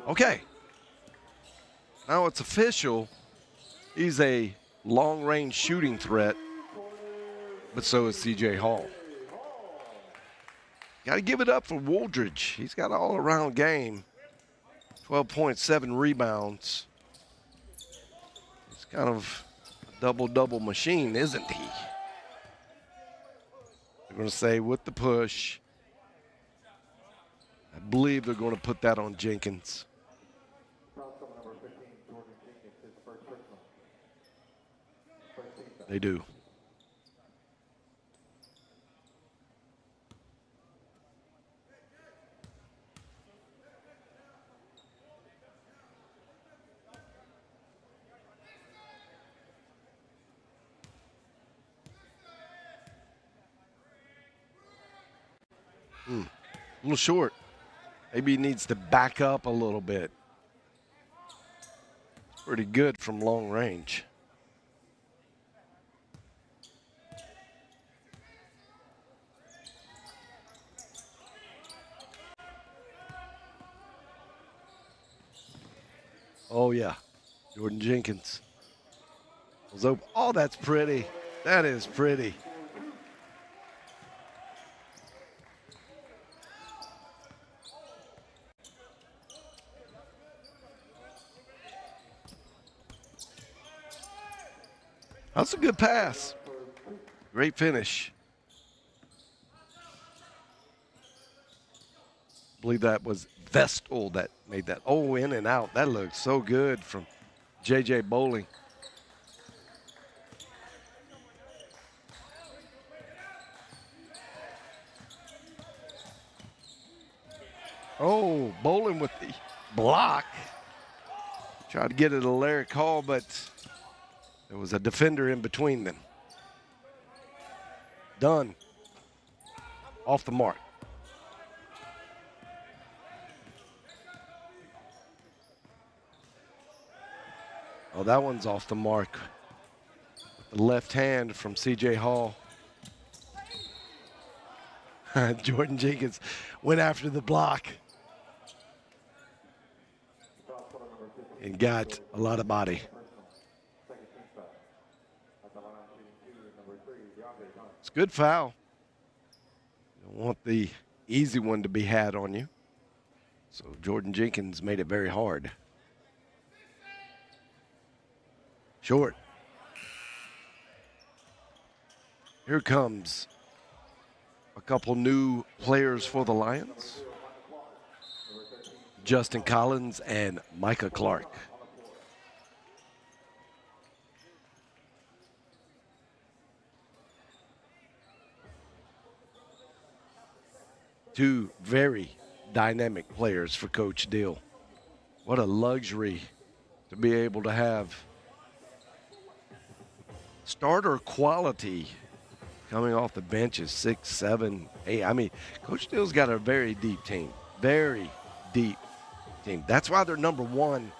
Okay. Now it's official. He's a long-range shooting threat, but so is C.J. Hall. Got to give it up for Wooldridge. He's got an all-around game. 12.7 rebounds. He's kind of a double-double machine, isn't he? They're going to say with the push. I believe they're going to put that on Jenkins. They do. A little short. Maybe he needs to back up a little bit. Pretty good from long range. Oh, yeah. Jordan Jenkins was open. Oh, that's pretty. That is pretty. That's a good pass. Great finish. I believe that was Vestal that made that. Oh, in and out. That looked so good from J.J. Bowling. Oh, Bowling with the block. Tried to get it a Larry call, but there was a defender in between them. Dunn off the mark. Oh, that one's off the mark. The left hand from C.J. Hall. Jordan Jenkins went after the block and got a lot of body. It's a good foul. You don't want the easy one to be had on you. So Jordan Jenkins made it very hard. Short. Here comes a couple new players for the Lions. Justin Collins and Micah Clark. Two very dynamic players for Coach Deal. What a luxury to be able to have starter quality coming off the benches, 6, 7, 8. I mean, Coach Deal's got a very deep team. Very deep team. That's why they're number one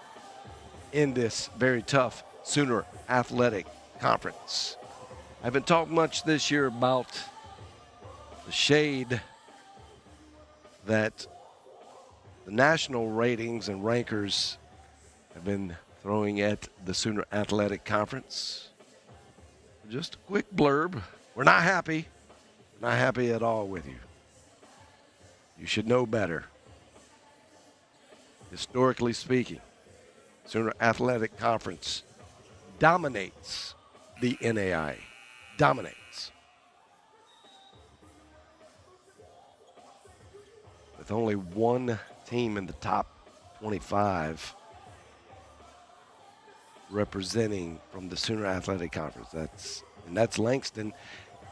in this very tough Sooner Athletic Conference. I haven't talked much this year about the shade that The national ratings and rankers have been throwing at the Sooner Athletic Conference. Just a quick blurb. We're not happy. Not happy at all with you. You should know better. Historically speaking, Sooner Athletic Conference dominates the NAIA. Dominates. With only one team in the top 25 representing from the Sooner Athletic Conference. That's Langston.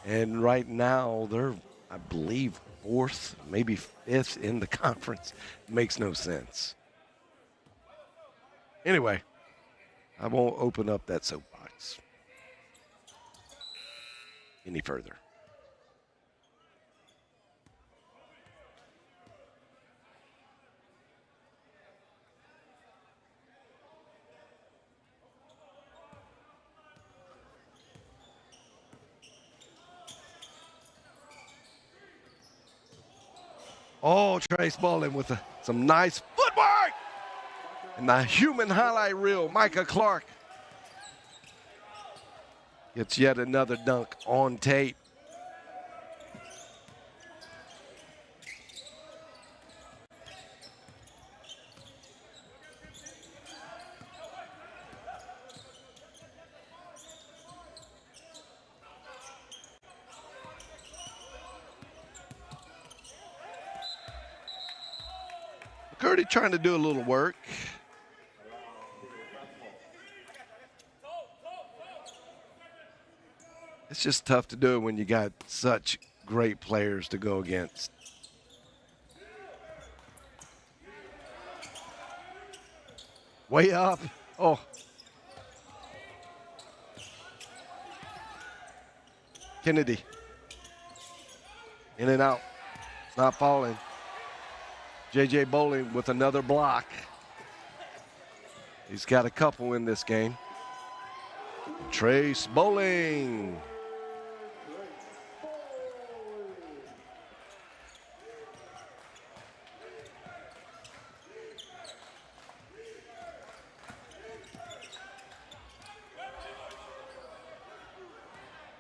And right now they're, I believe, 4th, maybe 5th in the conference. Makes no sense. Anyway, I won't open up that soapbox any further. Oh, Trace Bowling with some nice footwork. And the human highlight reel, Micah Clark gets yet another dunk on tape. McCurdy trying to do a little work. It's just tough to do it when you got such great players to go against. Way up. Oh. Kennedy. In and out. It's not falling. J.J. Bowling with another block. He's got a couple in this game. Trace Bowling.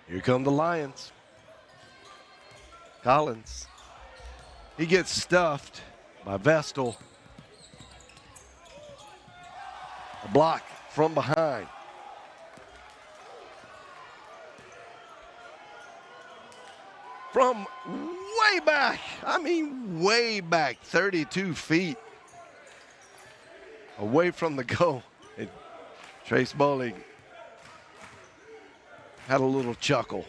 Here come the Lions. Collins. He gets stuffed by Vestal. A block from behind. From way back, I mean way back, 32 feet away from the goal. And Trace Bowling had a little chuckle.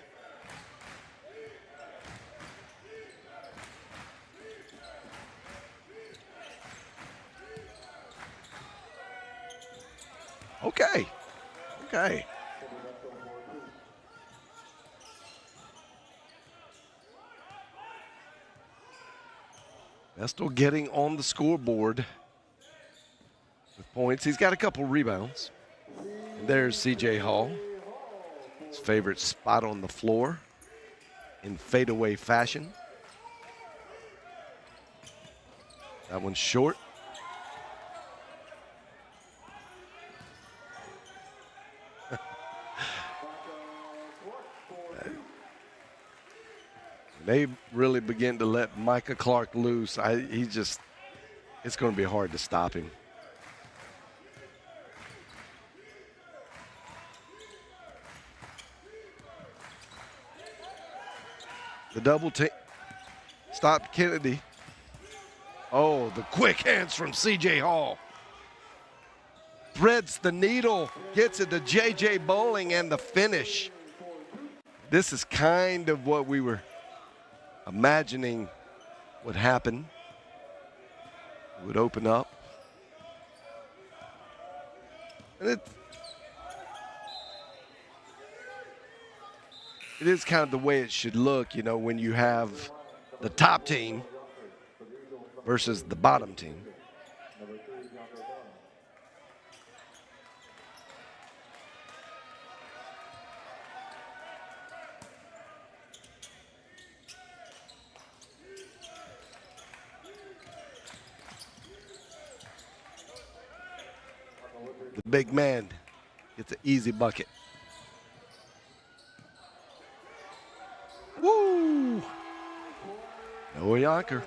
Okay. Okay. Vestal getting on the scoreboard with points. He's got a couple rebounds. And there's C.J. Hall. His favorite spot on the floor in fadeaway fashion. That one's short. They really begin to let Micah Clark loose. It's going to be hard to stop him. The double team stopped Kennedy. Oh, the quick hands from C.J. Hall. Threads the needle, gets it to J.J. Bowling, and the finish. This is kind of what we were imagining would happen. It would open up. And it is kind of the way it should look, you know, when you have the top team versus the bottom team. The big man gets an easy bucket. Woo! Noah Yonker.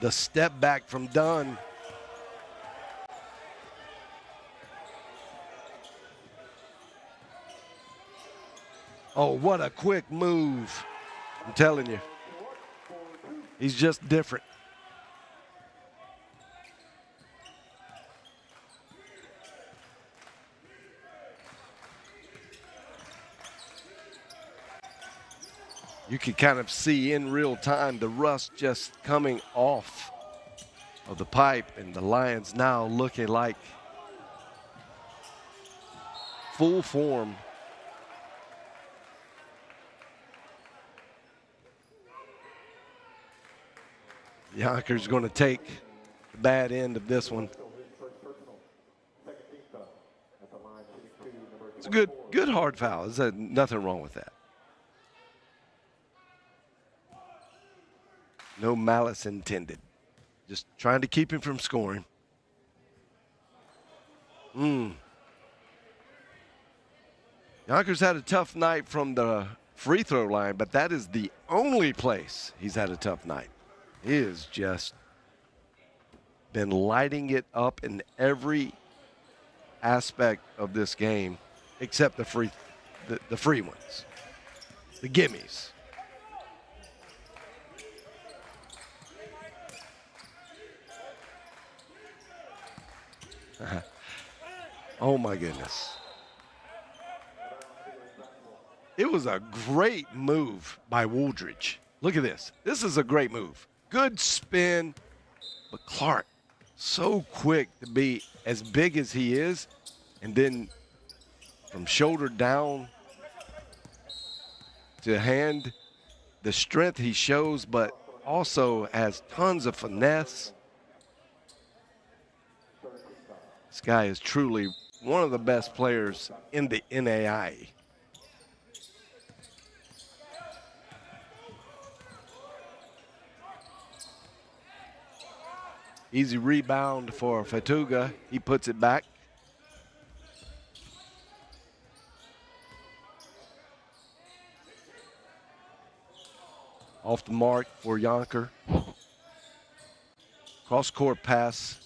The step back from Dunn. Oh, what a quick move. I'm telling you. He's just different. You can kind of see in real time the rust just coming off of the pipe, and the Lions now looking like full form. Yonker's going to take the bad end of this one. It's a good hard foul. There's nothing wrong with that. No malice intended. Just trying to keep him from scoring. Yonker's had a tough night from the free throw line, but that is the only place he's had a tough night. He has just been lighting it up in every aspect of this game, except the free ones, the gimmies. Oh my goodness. It was a great move by Wooldridge. Look at this. This is a great move. Good spin, but Clark, so quick to be as big as he is, and then from shoulder down to hand, the strength he shows, but also has tons of finesse. This guy is truly one of the best players in the NAIA. Easy rebound for Fatuga. He puts it back. Off the mark for Yonker. Cross-court pass.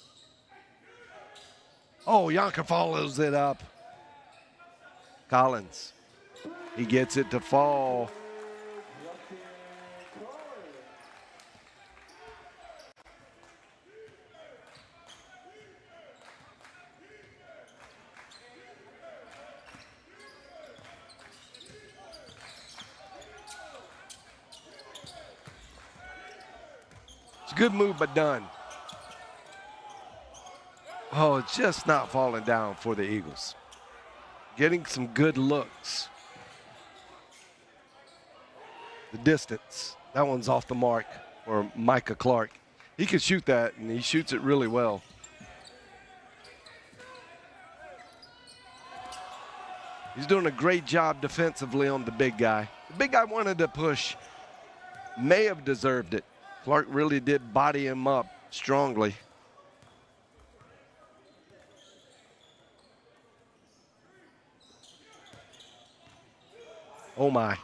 Oh, Yonker follows it up. Collins. He gets it to fall. It's a good move, but done. Oh, it's just not falling down for the Eagles. Getting some good looks. The distance, that one's off the mark for Micah Clark. He can shoot that, and he shoots it really well. He's doing a great job defensively on the big guy. The big guy wanted to push, may have deserved it. Clark really did body him up strongly. Oh my.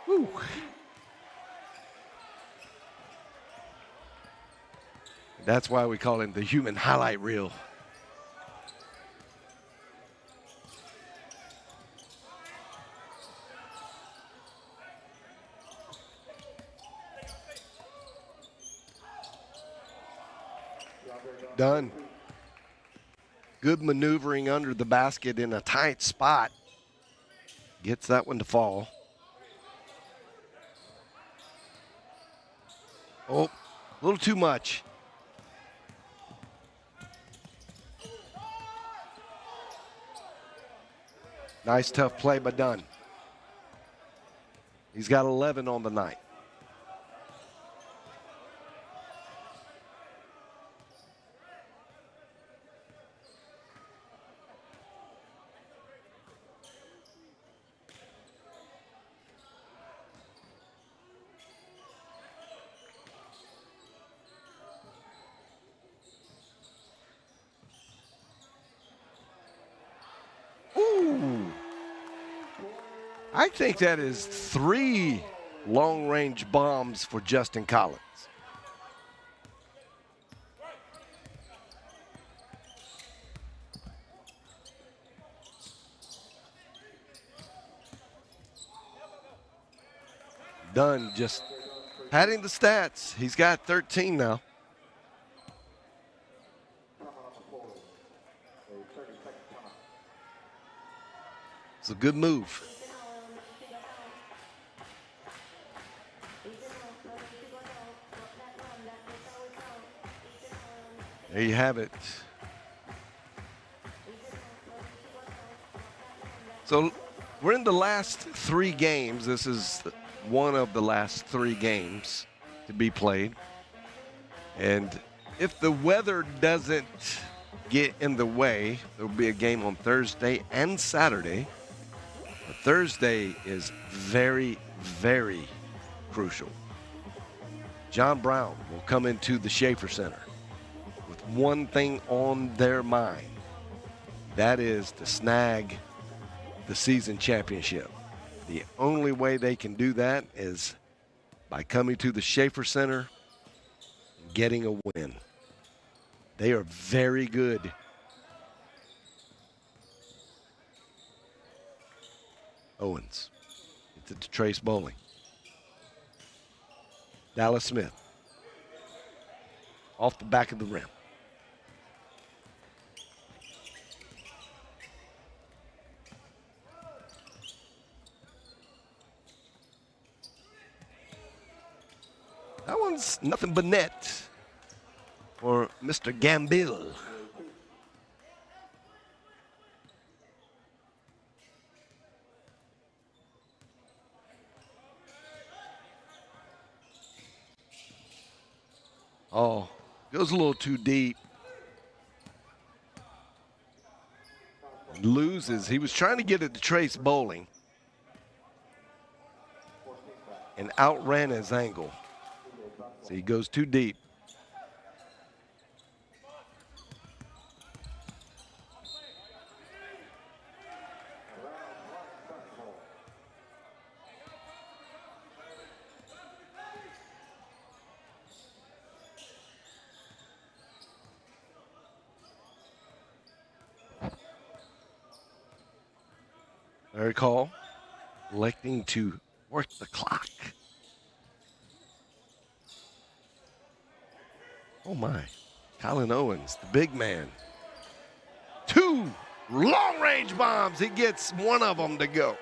Woo. That's why we call him the human highlight reel. Done. Good maneuvering under the basket in a tight spot. Gets that one to fall. Oh, a little too much. Nice tough play, but done. He's got 11 on the night. I think that is 3 long-range bombs for Justin Collins. Dunn just padding the stats. He's got 13 now. It's a good move. There you have it. So we're in the last 3 games. This is one of the last 3 games to be played. And if the weather doesn't get in the way, there'll be a game on Thursday and Saturday. But Thursday is very, very crucial. John Brown will come into the Schaefer Center with one thing on their mind. That is to snag the season championship. The only way they can do that is by coming to the Schaefer Center and getting a win. They are very good. Owens. It's to Trace Bowling. Dallas Smith. Off the back of the rim. That one's nothing but net for Mr. Gambill. Oh, goes a little too deep. Loses. He was trying to get it to Trace Bowling and outran his angle. So he goes too deep. Very call, electing to work the clock. Oh my, Colin Owens, the big man. 2 long-range bombs. He gets one of them to go.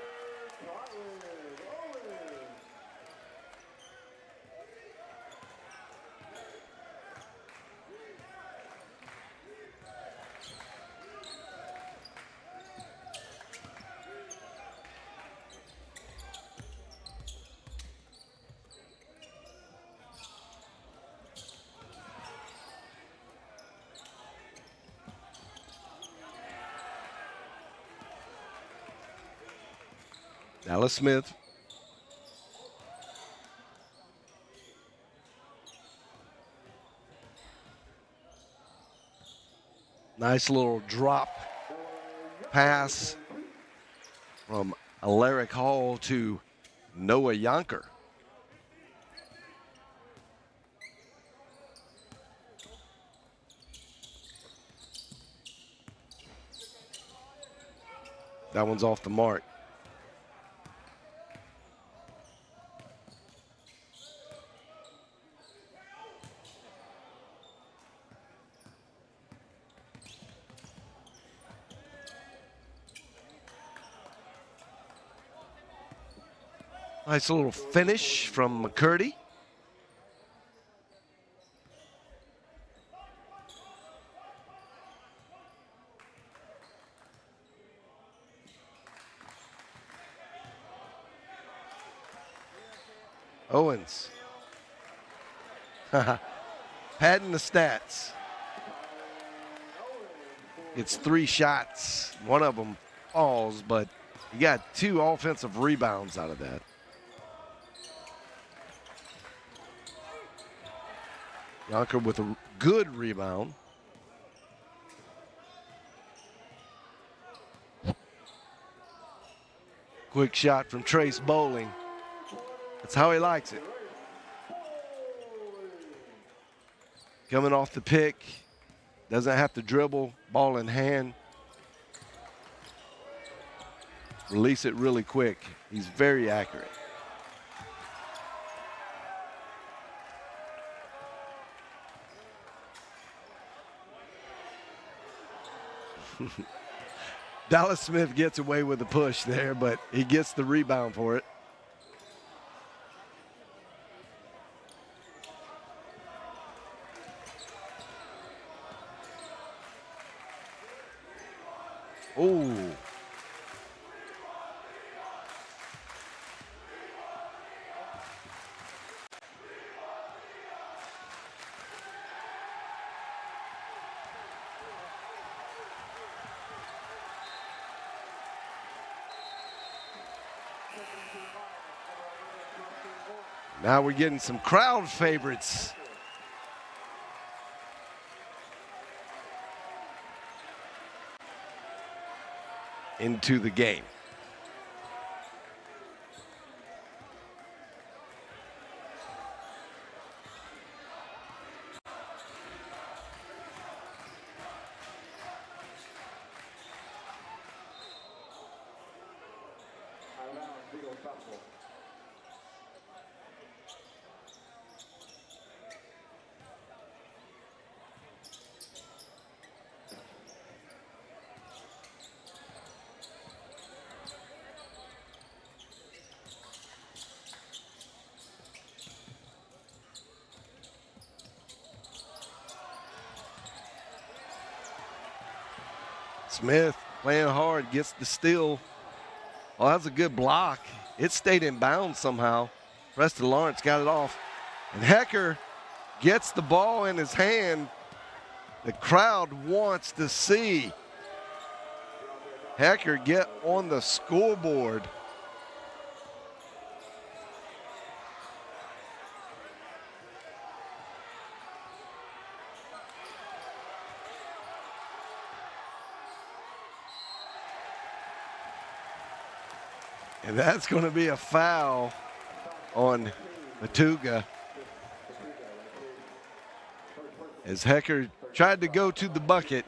Dallas Smith. Nice little drop pass from Alaric Hall to Noah Yonker. That one's off the mark. Nice little finish from McCurdy. Owens. Padding the stats. It's 3 shots. One of them falls, but he got 2 offensive rebounds out of that. Yonker with a good rebound. Quick shot from Trace Bowling. That's how he likes it. Coming off the pick, doesn't have to dribble, ball in hand. Release it really quick. He's very accurate. Dallas Smith gets away with the push there, but he gets the rebound for it. Oh. Now we're getting some crowd favorites. Into the game. Smith playing hard, gets the steal. Oh, that's a good block. It stayed in bounds somehow. Preston Lawrence got it off. And Hecker gets the ball in his hand. The crowd wants to see Hecker get on the scoreboard. And that's going to be a foul on Matuga. As Hecker tried to go to the bucket.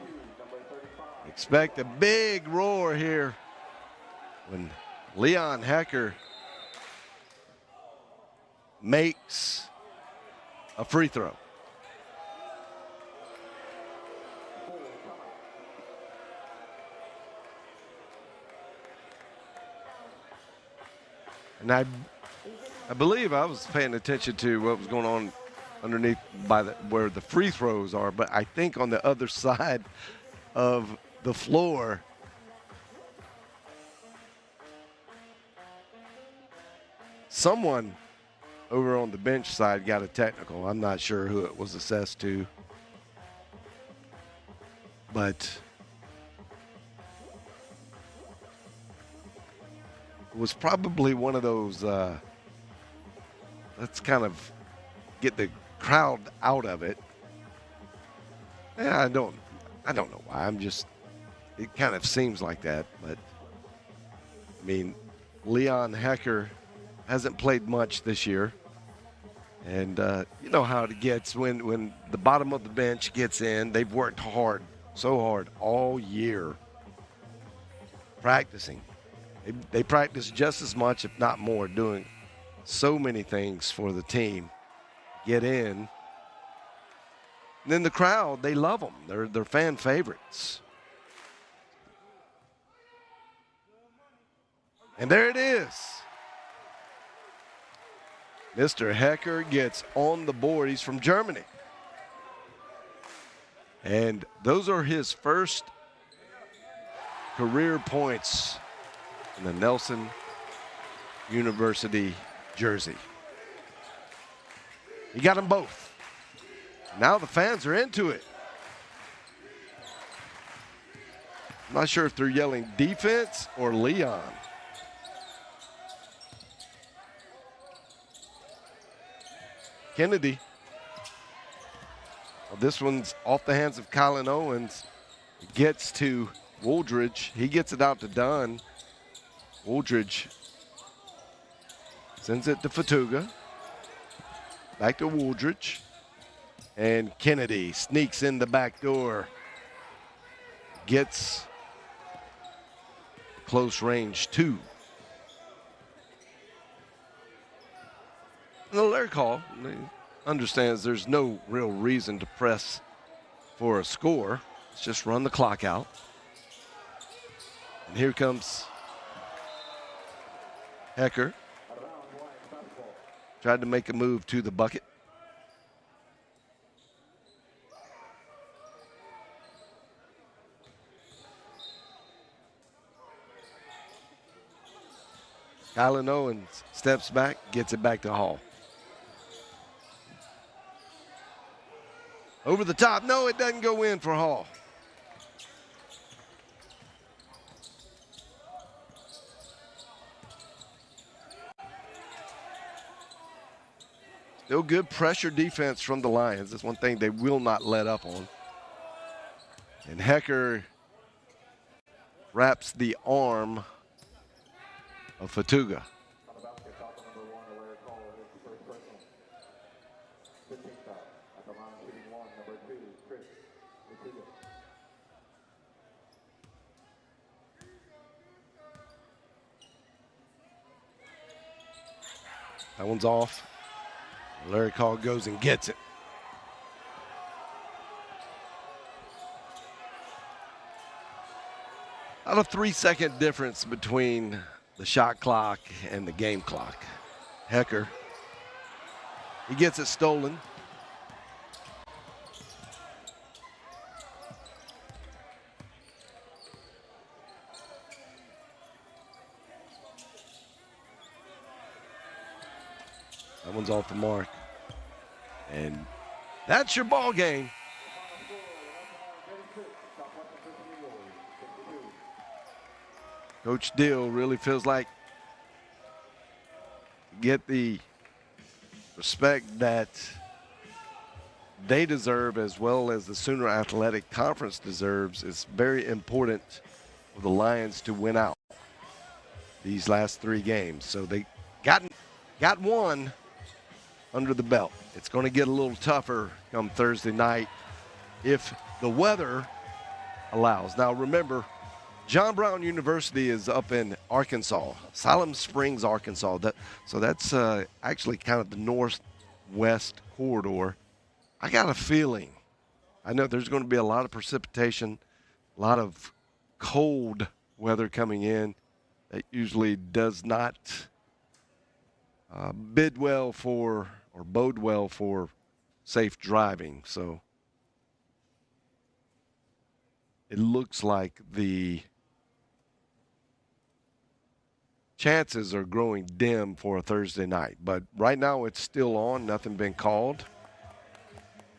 Expect a big roar here when Leon Hecker makes a free throw. And I believe I was paying attention to what was going on underneath by where the free throws are, but I think on the other side of the floor, someone over on the bench side got a technical. I'm not sure who it was assessed to, but it was probably one of those, let's kind of get the crowd out of it. Yeah, I don't know why. It kind of seems like that, but I mean, Leon Hecker hasn't played much this year. And you know how it gets when the bottom of the bench gets in. They've worked hard, so hard all year practicing. They practice just as much, if not more, doing so many things for the team. Get in. And then the crowd, they love them. They're fan favorites. And there it is. Mr. Hecker gets on the board. He's from Germany. And those are his first career points in the Nelson University jersey. He got them both. Now the fans are into it. I'm not sure if they're yelling defense or Leon. Kennedy. Well, this one's off the hands of Colin Owens. It gets to Wooldridge. He gets it out to Dunn. Wooldridge sends it to Fatuga. Back to Wooldridge. And Kennedy sneaks in the back door. Gets close range 2. The Larry call understands there's no real reason to press for a score. Let's just run the clock out. And here comes Hecker. Tried to make a move to the bucket. Kylan Owens steps back, gets it back to Hall. Over the top. No, it doesn't go in for Hall. Still good pressure defense from the Lions. That's one thing they will not let up on. And Hecker wraps the arm of Fatuga. That one's off. Larry Call goes and gets it. About a 3-second difference between the shot clock and the game clock. Hecker, he gets it stolen. That one's off the mark. And that's your ball game. Coach Dill really feels like get the respect that they deserve as well as the Sooner Athletic Conference deserves. It's very important for the Lions to win out these last 3 games. So they got one under the belt. It's going to get a little tougher come Thursday night if the weather allows. Now remember, John Brown University is up in Arkansas, Siloam Springs, Arkansas. So that's actually kind of the northwest corridor. I got a feeling, I know there's going to be a lot of precipitation, a lot of cold weather coming in that usually does not bode well for safe driving. So it looks like the chances are growing dim for a Thursday night. But right now it's still on, nothing been called.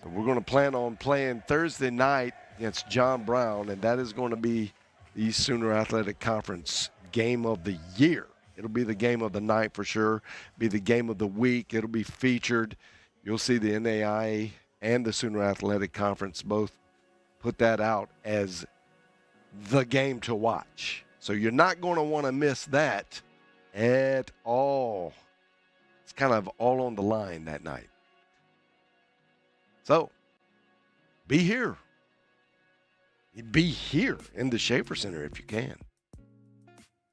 So we're going to plan on playing Thursday night against John Brown, and that is going to be the Sooner Athletic Conference game of the year. It'll be the game of the night for sure, be the game of the week. It'll be featured. You'll see the NAIA and the Sooner Athletic Conference both put that out as the game to watch. So you're not going to want to miss that at all. It's kind of all on the line that night. So be here. Be here in the Schaefer Center if you can.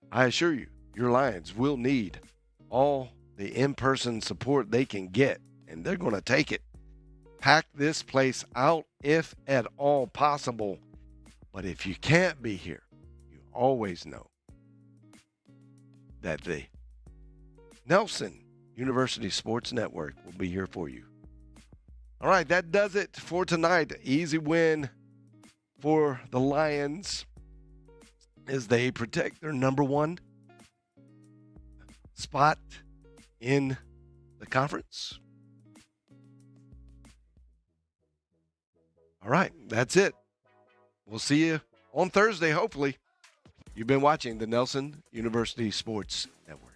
I assure you, your Lions will need all the in-person support they can get, and they're going to take it. Pack this place out if at all possible. But if you can't be here, you always know that the Nelson University Sports Network will be here for you. All right, that does it for tonight. Easy win for the Lions as they protect their number 1 spot in the conference. All right, that's it. We'll see you on Thursday, hopefully. You've been watching the Nelson University Sports Network.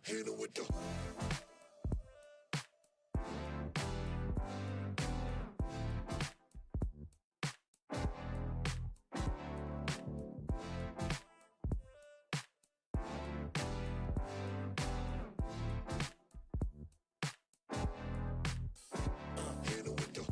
Hit it with the. Hit it with the.